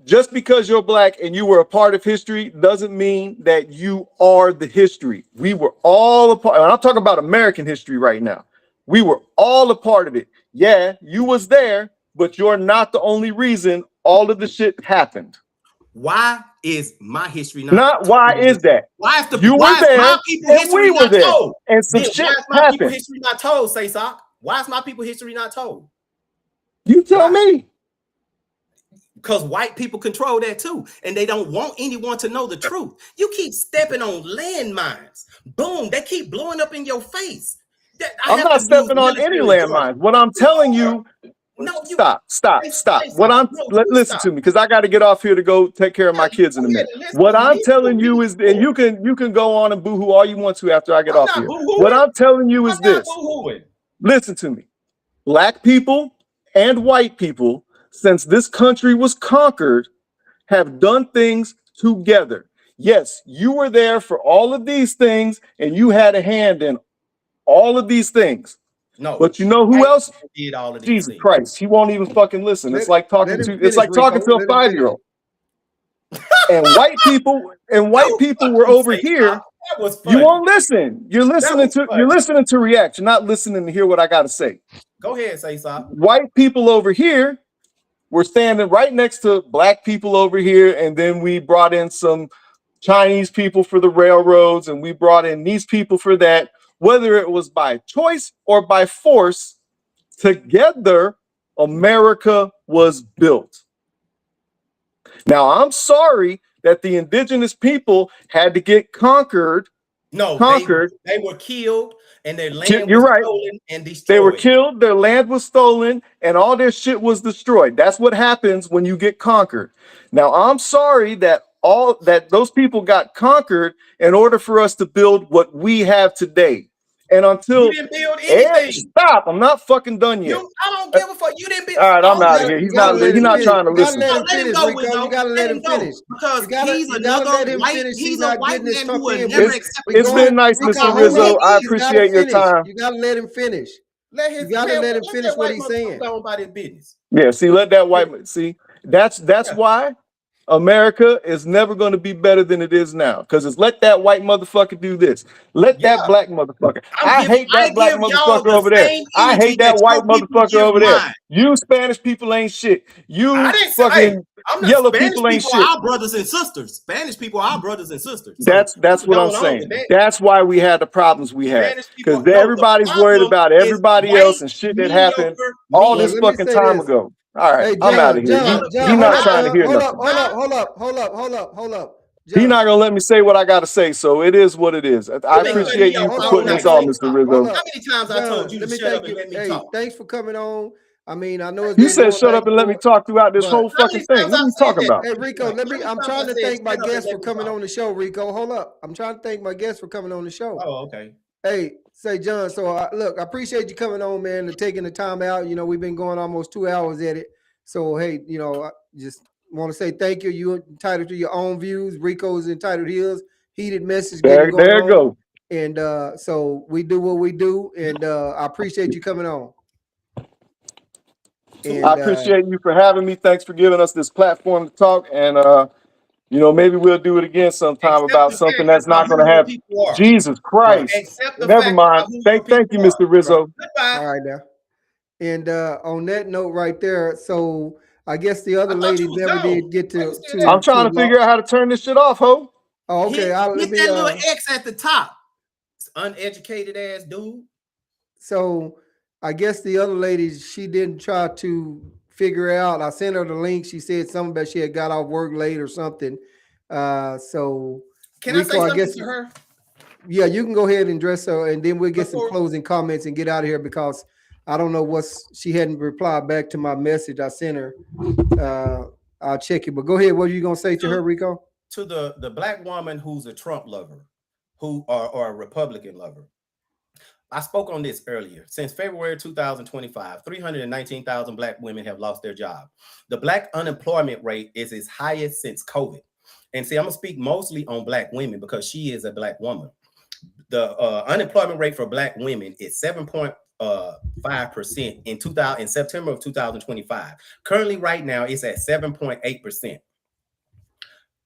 just because you're black and you were a part of history doesn't mean that you are the history. We were all a part. And I'm talking about American history right now. We were all a part of it. Yeah, you was there, but you're not the only reason all of the shit happened. Why is my history not why is that? Why is the you why were there my people and we were there told? And some shit why is my happened. People history not told, say Sock? Why is my people history not told? You tell me. Because white people control that too, and they don't want anyone to know the truth. You keep stepping on landmines. Boom, they keep blowing up in your face. I'm not stepping on any landmines. What I'm telling you, stop. Listen to me, because I got to get off here to go take care of my kids in a minute. What I'm telling you is, and you can go on and boohoo all you want to after I get off here. What I'm telling you is this. Listen to me. Black people and white people, since this country was conquered, have done things together. Yes, you were there for all of these things, and you had a hand in all of these things. No, but you know who else did all of these Jesus things. Christ, he won't even fucking listen. It's like talking to a 5-year-old. And white people were over here. You won't listen. You're listening to react. You're not listening to hear what I got to say. Go ahead, say something. White people over here were standing right next to black people over here, and then we brought in some Chinese people for the railroads, and we brought in these people for that. Whether it was by choice or by force, together, America was built. Now, I'm sorry that the indigenous people had to get conquered. No, they were killed and their land You're was right. stolen and destroyed. They were killed, their land was stolen, and all their shit was destroyed. That's what happens when you get conquered. Now, I'm sorry that those people got conquered in order for us to build what we have today. And until you didn't build anything. Stop, I'm not fucking done yet. I don't give a fuck. You didn't build. All right, I'm out of here. He's not trying to listen. You gotta let him finish. Because he's another white. He's a white man who will never accept. It's been nice, Mr. Rizzo. I appreciate your time. You gotta let him finish. You gotta let him finish what he's saying. About his business. Yeah, see, let that white see. That's why America is never going to be better than it is now. Because it's let that white motherfucker do this. Let that black motherfucker. I hate that black motherfucker over there. I hate that white motherfucker over there. You Spanish people ain't shit. You fucking yellow people ain't shit. Our brothers and sisters. Spanish people are our brothers and sisters. That's what I'm saying. That's why we had the problems we had. Because everybody's worried about everybody else and shit that happened all this fucking time ago. All right, I'm out of here. He's not trying to hear nothing. Hold up. He's not gonna let me say what I gotta say, so it is what it is. I appreciate you for putting this on, Mr. Rizzo. How many times I told you to shut up and let me talk? Thanks for coming on. I mean, I know it's you said shut up and let me talk throughout this whole fucking thing. What are you talking about? Hey Rico, I'm trying to thank my guests for coming on the show. Rico, hold up. I'm trying to thank my guests for coming on the show. Oh, okay. Hey, say John. So look, I appreciate you coming on, man, and taking the time out. You know, we've been going almost 2 hours at it. So hey, you know, I just want to say thank you. You're entitled to your own views. Rico's entitled to his. Heated message. There you go. And so we do what we do, and I appreciate you coming on. And, I appreciate you for having me. Thanks for giving us this platform to talk. And you know, maybe we'll do it again sometime about something that's not going to happen. Jesus Christ. Never mind. Thank you, Mr. Rizzo. Goodbye. All right now. And on that note right there, so I guess the other lady never did get to I'm trying to figure out how to turn this shit off, ho. Oh, okay. Hit that little X at the top. It's uneducated ass dude. So I guess the other lady, she didn't try to figure out. I sent her the link. She said something about she had got off work late or something. So can I say something to her? Yeah, you can go ahead and address her, and then we'll get some closing comments and get out of here because I don't know she hadn't replied back to my message I sent her. I'll check it. But go ahead. What are you gonna say to her, Rico? To the black woman who's a Trump lover, or a Republican lover. I spoke on this earlier. Since February 2025, 319,000 black women have lost their job. The black unemployment rate is its highest since COVID. And see, I'm gonna speak mostly on black women because she is a black woman. The unemployment rate for black women is 7.5% in September of 2025. Currently, right now, it's at 7.8%.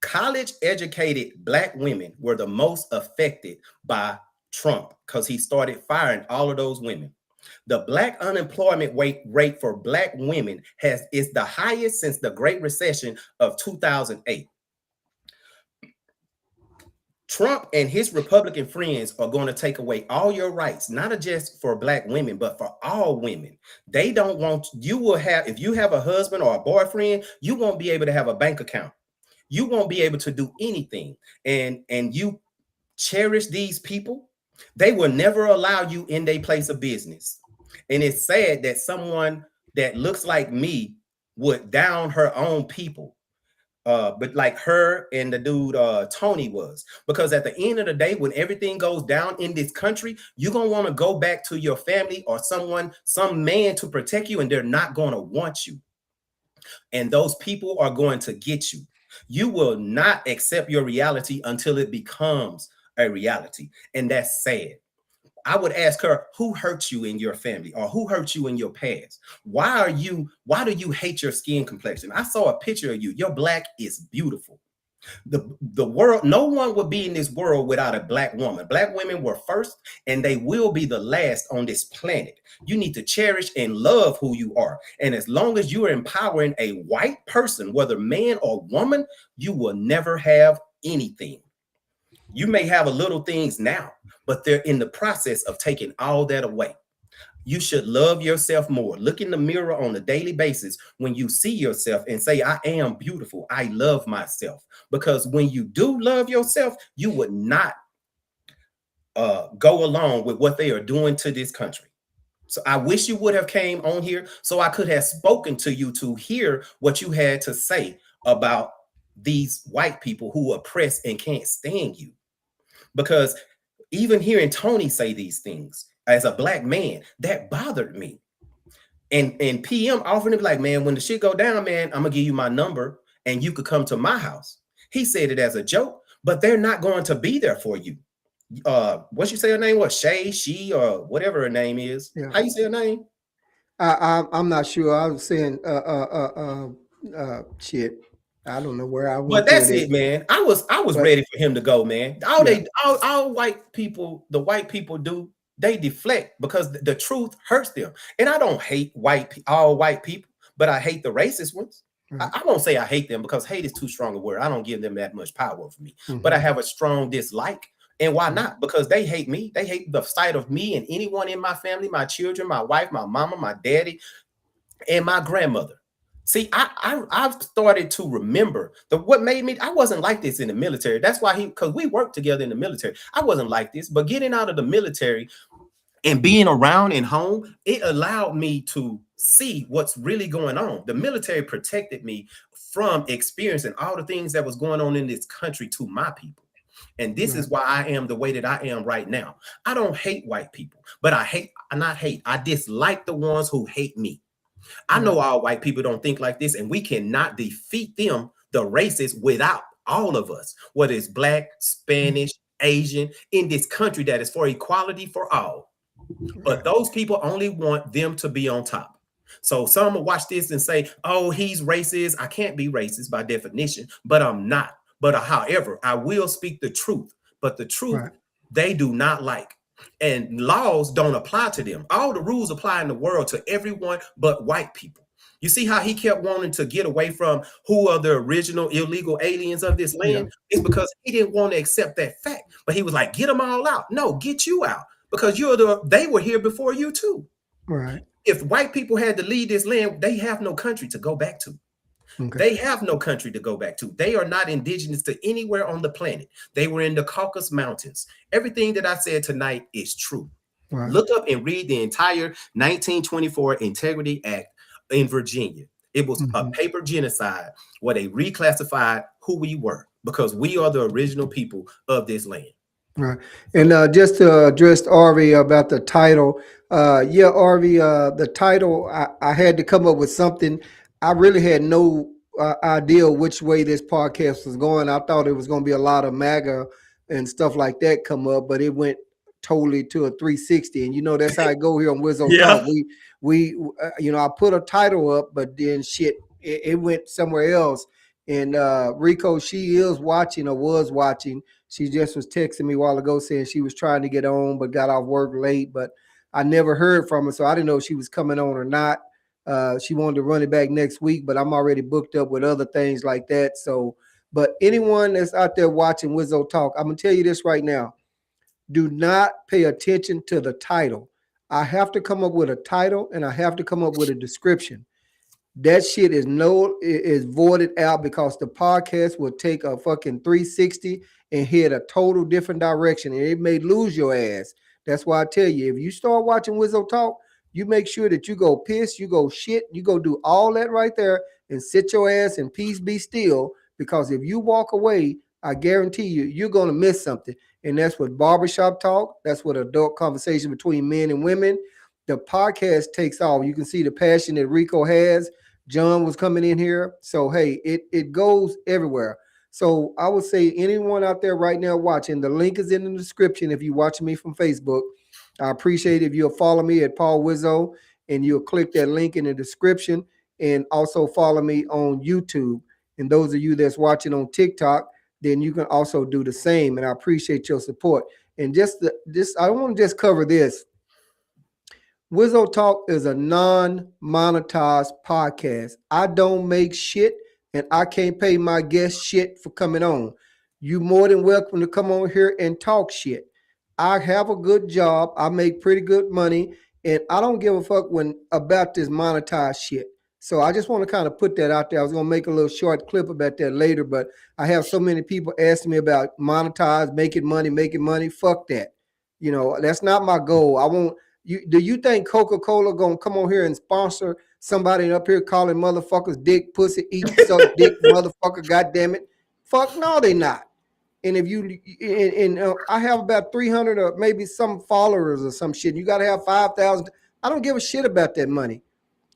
College-educated black women were the most affected by Trump because he started firing all of those women. The black unemployment rate for black women is the highest since the Great Recession of 2008. Trump and his Republican friends are going to take away all your rights, not just for black women, but for all women. They don't want if you have a husband or a boyfriend, you won't be able to have a bank account. You won't be able to do anything. And you cherish these people, they will never allow you in their place of business. And it's sad that someone that looks like me would down her own people. But like her and the dude Tony was, because at the end of the day, when everything goes down in this country, you're gonna want to go back to your family or some man to protect you, and they're not going to want you. And those people are going to get you. You will not accept your reality until it becomes a reality, and that's sad. I would ask her, who hurt you in your family or who hurt you in your past? Why do you hate your skin complexion? I saw a picture of you. Your black is beautiful. The world, no one would be in this world without a black woman. Black women were first and they will be the last on this planet. You need to cherish and love who you are. And as long as you are empowering a white person, whether man or woman, you will never have anything. You may have a little things now, but they're in the process of taking all that away. You should love yourself more. Look in the mirror on a daily basis when you see yourself and say, I am beautiful. I love myself. Because when you do love yourself, you would not go along with what they are doing to this country. So I wish you would have came on here so I could have spoken to you to hear what you had to say about these white people who oppress and can't stand you. Because even hearing Tony say these things as a black man, that bothered me. And PM offered to be like, man, when the shit go down, man, I'm gonna give you my number and you could come to my house. He said it as a joke, but they're not going to be there for you. What you say her name was? Shay, she, or whatever her name is. Yeah. How you say her name? I'm not sure. I was saying shit. I don't know where I went. But that's it, man. I was ready for him to go, man. All white people, the white people do, they deflect because the truth hurts them. And I don't hate all white people, but I hate the racist ones. I won't say I hate them because hate is too strong a word. I don't give them that much power over me. But I have a strong dislike. And why not? Because they hate me. They hate the sight of me and anyone in my family, my children, my wife, my mama, my daddy, and my grandmother. See, I've started to remember what made me. I wasn't like this in the military. That's why because we worked together in the military. I wasn't like this, but getting out of the military and being around and home, it allowed me to see what's really going on. The military protected me from experiencing all the things that was going on in this country to my people. And this is why I am the way that I am right now. I don't hate white people, but I dislike the ones who hate me. I know all white people don't think like this, and we cannot defeat them, the racists, without all of us, whether it's black, Spanish, Asian, in this country that is for equality for all. But those people only want them to be on top. So some will watch this and say, oh, he's racist. I can't be racist by definition, but I'm not. But however, I will speak the truth. But the truth, they do not like. And laws don't apply to them. All the rules apply in the world to everyone but white people. You see how he kept wanting to get away from who are the original illegal aliens of this land? It's because he didn't want to accept that fact. But he was like, get them all out. No, get you out. Because they were here before you too. Right. If white people had to leave this land, they have no country to go back to. Okay. They have no country to go back to. They are not indigenous to anywhere on the planet. They were in the Caucasus Mountains. Everything that I said tonight is true. Right. Look up and read the entire 1924 Integrity Act in Virginia. It was a paper genocide where they reclassified who we were because we are the original people of this land. Right. And just to address Arvie about the title, Arvie, the title, I had to come up with something. I really had no idea which way this podcast was going. I thought it was going to be a lot of MAGA and stuff like that come up, but it went totally to a 360. And that's how I go here on Wizzo Talk. We I put a title up, but then shit, it went somewhere else. And Rico, she is watching or was watching. She just was texting me a while ago saying she was trying to get on, but got off work late. But I never heard from her, so I didn't know if she was coming on or not. She wanted to run it back next week, but I'm already booked up with other things like that. So, but anyone that's out there watching Wizzo Talk, I'm gonna tell you this right now. Do not pay attention to the title. I have to come up with a title and I have to come up with a description. That shit is voided out because the podcast will take a fucking 360 and hit a total different direction, and it may lose your ass. That's why I tell you, if you start watching Wizzo Talk, you make sure that you go piss, you go shit, you go do all that right there and sit your ass and peace be still, because if you walk away, I guarantee you, you're going to miss something. And that's what barbershop talk. That's what adult conversation between men and women. The podcast takes off. You can see the passion that Rico has. John was coming in here. So, hey, it goes everywhere. So I would say anyone out there right now watching, the link is in the description if you're watching me from Facebook. I appreciate it if you'll follow me at Paul Wizzo and you'll click that link in the description, and also follow me on YouTube. And those of you that's watching on TikTok, then you can also do the same. And I appreciate your support. And I want to just cover this. Wizzo Talk is a non-monetized podcast. I don't make shit, and I can't pay my guests shit for coming on. You more than welcome to come on here and talk shit. I have a good job. I make pretty good money, And I don't give a fuck when about this monetized shit. So I just want to kind of put that out there. I was gonna make a little short clip about that later, but I have so many people asking me about monetize, making money, making money. Fuck that. You know, that's not my goal. I won't you do you think Coca-Cola gonna come on here and sponsor somebody up here calling motherfuckers dick, pussy, eat, suck dick, motherfucker, goddamn it? Fuck no, they not. And if you I have about 300 or maybe some followers or some shit. You got to have 5,000. I don't give a shit about that money.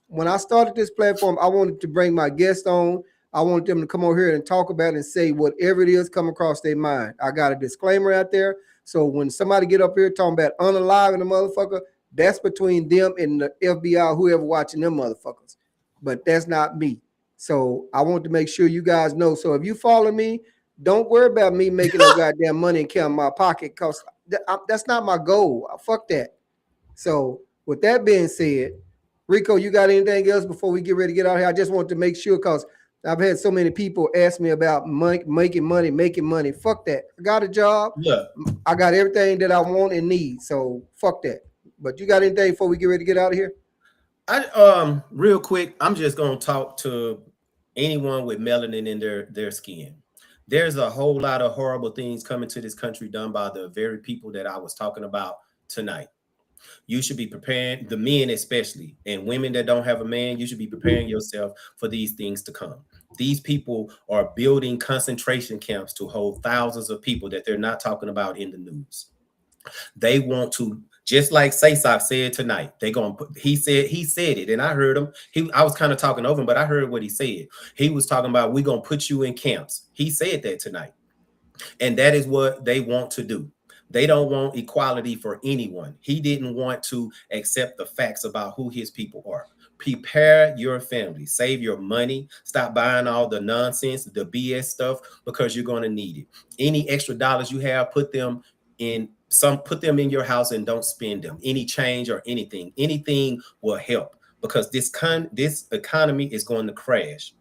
When I started this platform, I wanted to bring my guests on. I wanted them to come over here and talk about it and say whatever it is come across their mind. I got a disclaimer out there. So when somebody get up here talking about unaliving the motherfucker, that's between them and the FBI, whoever watching them motherfuckers. But that's not me. So I want to make sure you guys know. So if you follow me, don't worry about me making no goddamn money and counting my pocket because that's not my goal. Fuck that. So with that being said, Rico, you got anything else before we get ready to get out here? I just want to make sure because I've had so many people ask me about making money. Fuck that. I got a job. Yeah. I got everything that I want and need. So fuck that. But you got anything before we get ready to get out of here? I real quick, I'm just gonna talk to anyone with melanin in their skin. There's a whole lot of horrible things coming to this country done by the very people that I was talking about tonight. You should be preparing, the men especially, and women that don't have a man, you should be preparing yourself for these things to come. These people are building concentration camps to hold thousands of people that they're not talking about in the news. They want to, just like Saysock said tonight, they gonna put, he said it, and I heard him. I was kind of talking over him, but I heard what he said. He was talking about we're gonna put you in camps. He said that tonight. And that is what they want to do. They don't want equality for anyone. He didn't want to accept the facts about who his people are. Prepare your family, save your money, stop buying all the nonsense, the BS stuff, because you're going to need it. Any extra dollars you have, put them in your house and don't spend them. Any change or anything will help, because this economy is going to crash.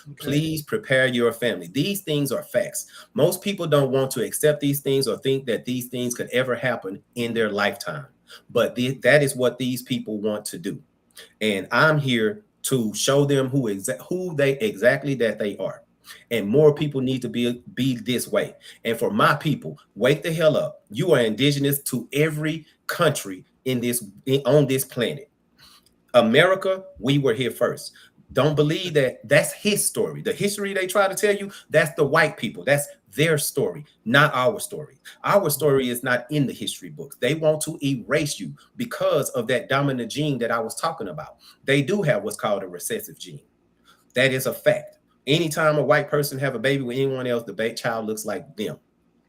Okay. Please prepare your family. These things are facts. Most people don't want to accept these things or think that these things could ever happen in their lifetime. But that is what these people want to do. And I'm here to show them who they exactly that they are. And more people need to be this way. And for my people, wake the hell up. You are indigenous to every country on this planet. America, we were here first. Don't believe that that's his story. The history they try to tell you, that's the white people. That's their story, not our story. Our story is not in the history books. They want to erase you because of that dominant gene that I was talking about. They do have what's called a recessive gene. That is a fact. Anytime a white person have a baby with anyone else, the child looks like them.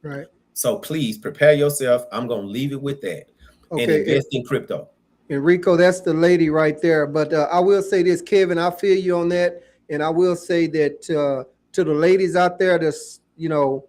Right. So please prepare yourself. I'm going to leave it with that. Okay, and invest in crypto. Enrico, that's the lady right there. But I will say this, Kevin, I feel you on that. And I will say that to the ladies out there, that's, the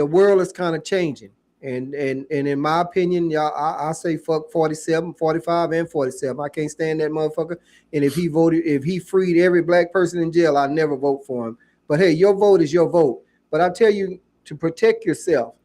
world is kind of changing. And in my opinion, y'all, I say fuck 47, 45, and 47. I can't stand that motherfucker. And if he freed every black person in jail, I never vote for him. But hey, your vote is your vote. But I tell you, to protect yourself,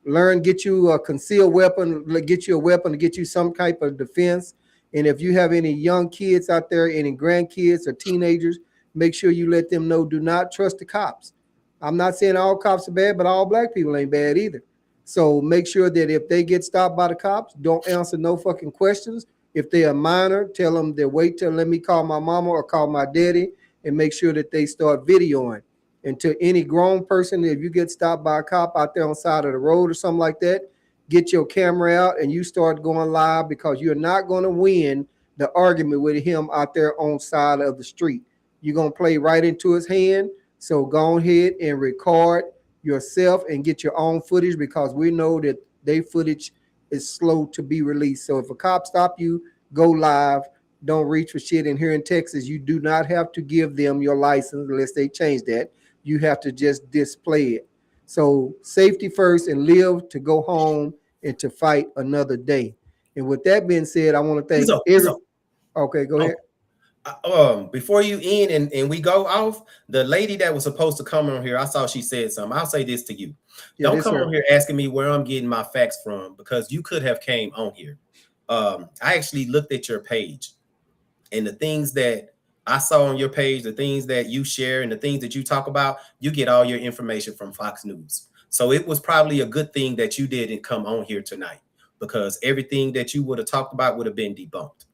learn, get you a concealed weapon, get you a weapon to get you some type of defense. And if you have any young kids out there, any grandkids or teenagers, make sure you let them know, do not trust the cops. I'm not saying all cops are bad, but all black people ain't bad either. So make sure that if they get stopped by the cops, don't answer no fucking questions. If they're a minor, tell them to wait till let me call my mama or call my daddy, and make sure that they start videoing. And to any grown person, if you get stopped by a cop out there on the side of the road or something like that, get your camera out and you start going live, because you're not going to win the argument with him out there on the side of the street. You're going to play right into his hand. So go ahead and record yourself and get your own footage, because we know that their footage is slow to be released. So if a cop stop you, go live. Don't reach for shit. And here in Texas, you do not have to give them your license unless they change that. You have to just display it. So safety first, and live to go home and to fight another day. And with that being said, I want to thank Okay, Okay, go ahead. Before you end and we go off, the lady that was supposed to come on here, I saw she said something. I'll say this to you. Yeah, Don't this come her. on here asking me where I'm getting my facts from, because you could have came on here. I actually looked at your page, and the things that I saw on your page, the things that you share and the things that you talk about, you get all your information from Fox News. So it was probably a good thing that you didn't come on here tonight, because everything that you would have talked about would have been debunked.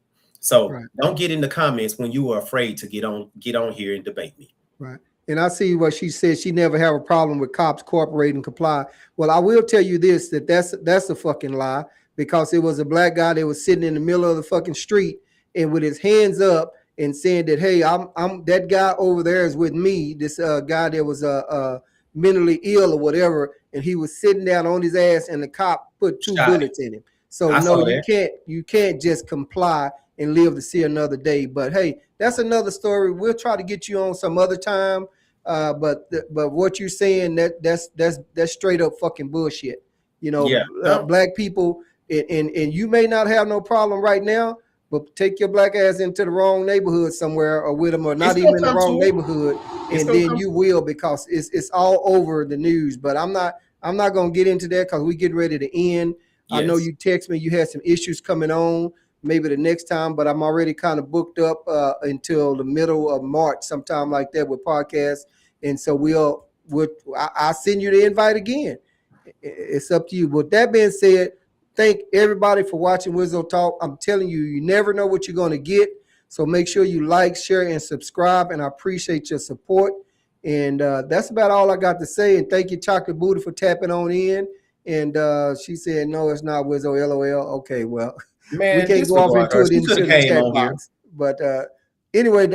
So Right. don't get in the comments when you are afraid to get on here and debate me. Right. And I see what she said. She never have a problem with cops cooperate and comply. Well, I will tell you this, that's a fucking lie, because it was a black guy that was sitting in the middle of the fucking street and with his hands up and saying that, hey, I'm that guy over there is with me. This guy that was mentally ill or whatever, and he was sitting down on his ass, and the cop put 2 Shot him. bullets in him. So I no, saw you that. can't just comply and live to see another day. But hey, that's another story. We'll try to get you on some other time. But what you're saying, that's straight up fucking bullshit. You know, Yeah. No, black people, and you may not have no problem right now, but take your black ass into the wrong neighborhood somewhere, or with them, or it's not gonna even in the come wrong to it. neighborhood, It's and gonna then come. you will, because it's all over the news. But I'm not gonna get into that, because we get ready to end. I know Yes. you text me you had some issues coming on, maybe the next time, but I'm already kind of booked up until the middle of March, sometime like that, with podcasts. And so I'll send you the invite again. It's up to you. But that being said, thank everybody for watching Wizzo Talk. I'm telling you, you never know what you're going to get. So make sure you like, share, and subscribe. And I appreciate your support. And that's about all I got to say. And thank you, Chocolate Booty, for tapping on in. And she said, no, it's not Wizzo, LOL. Okay, well, we Man, can't go off disregard into her. it She could into have the came chat on here. box. But anyway,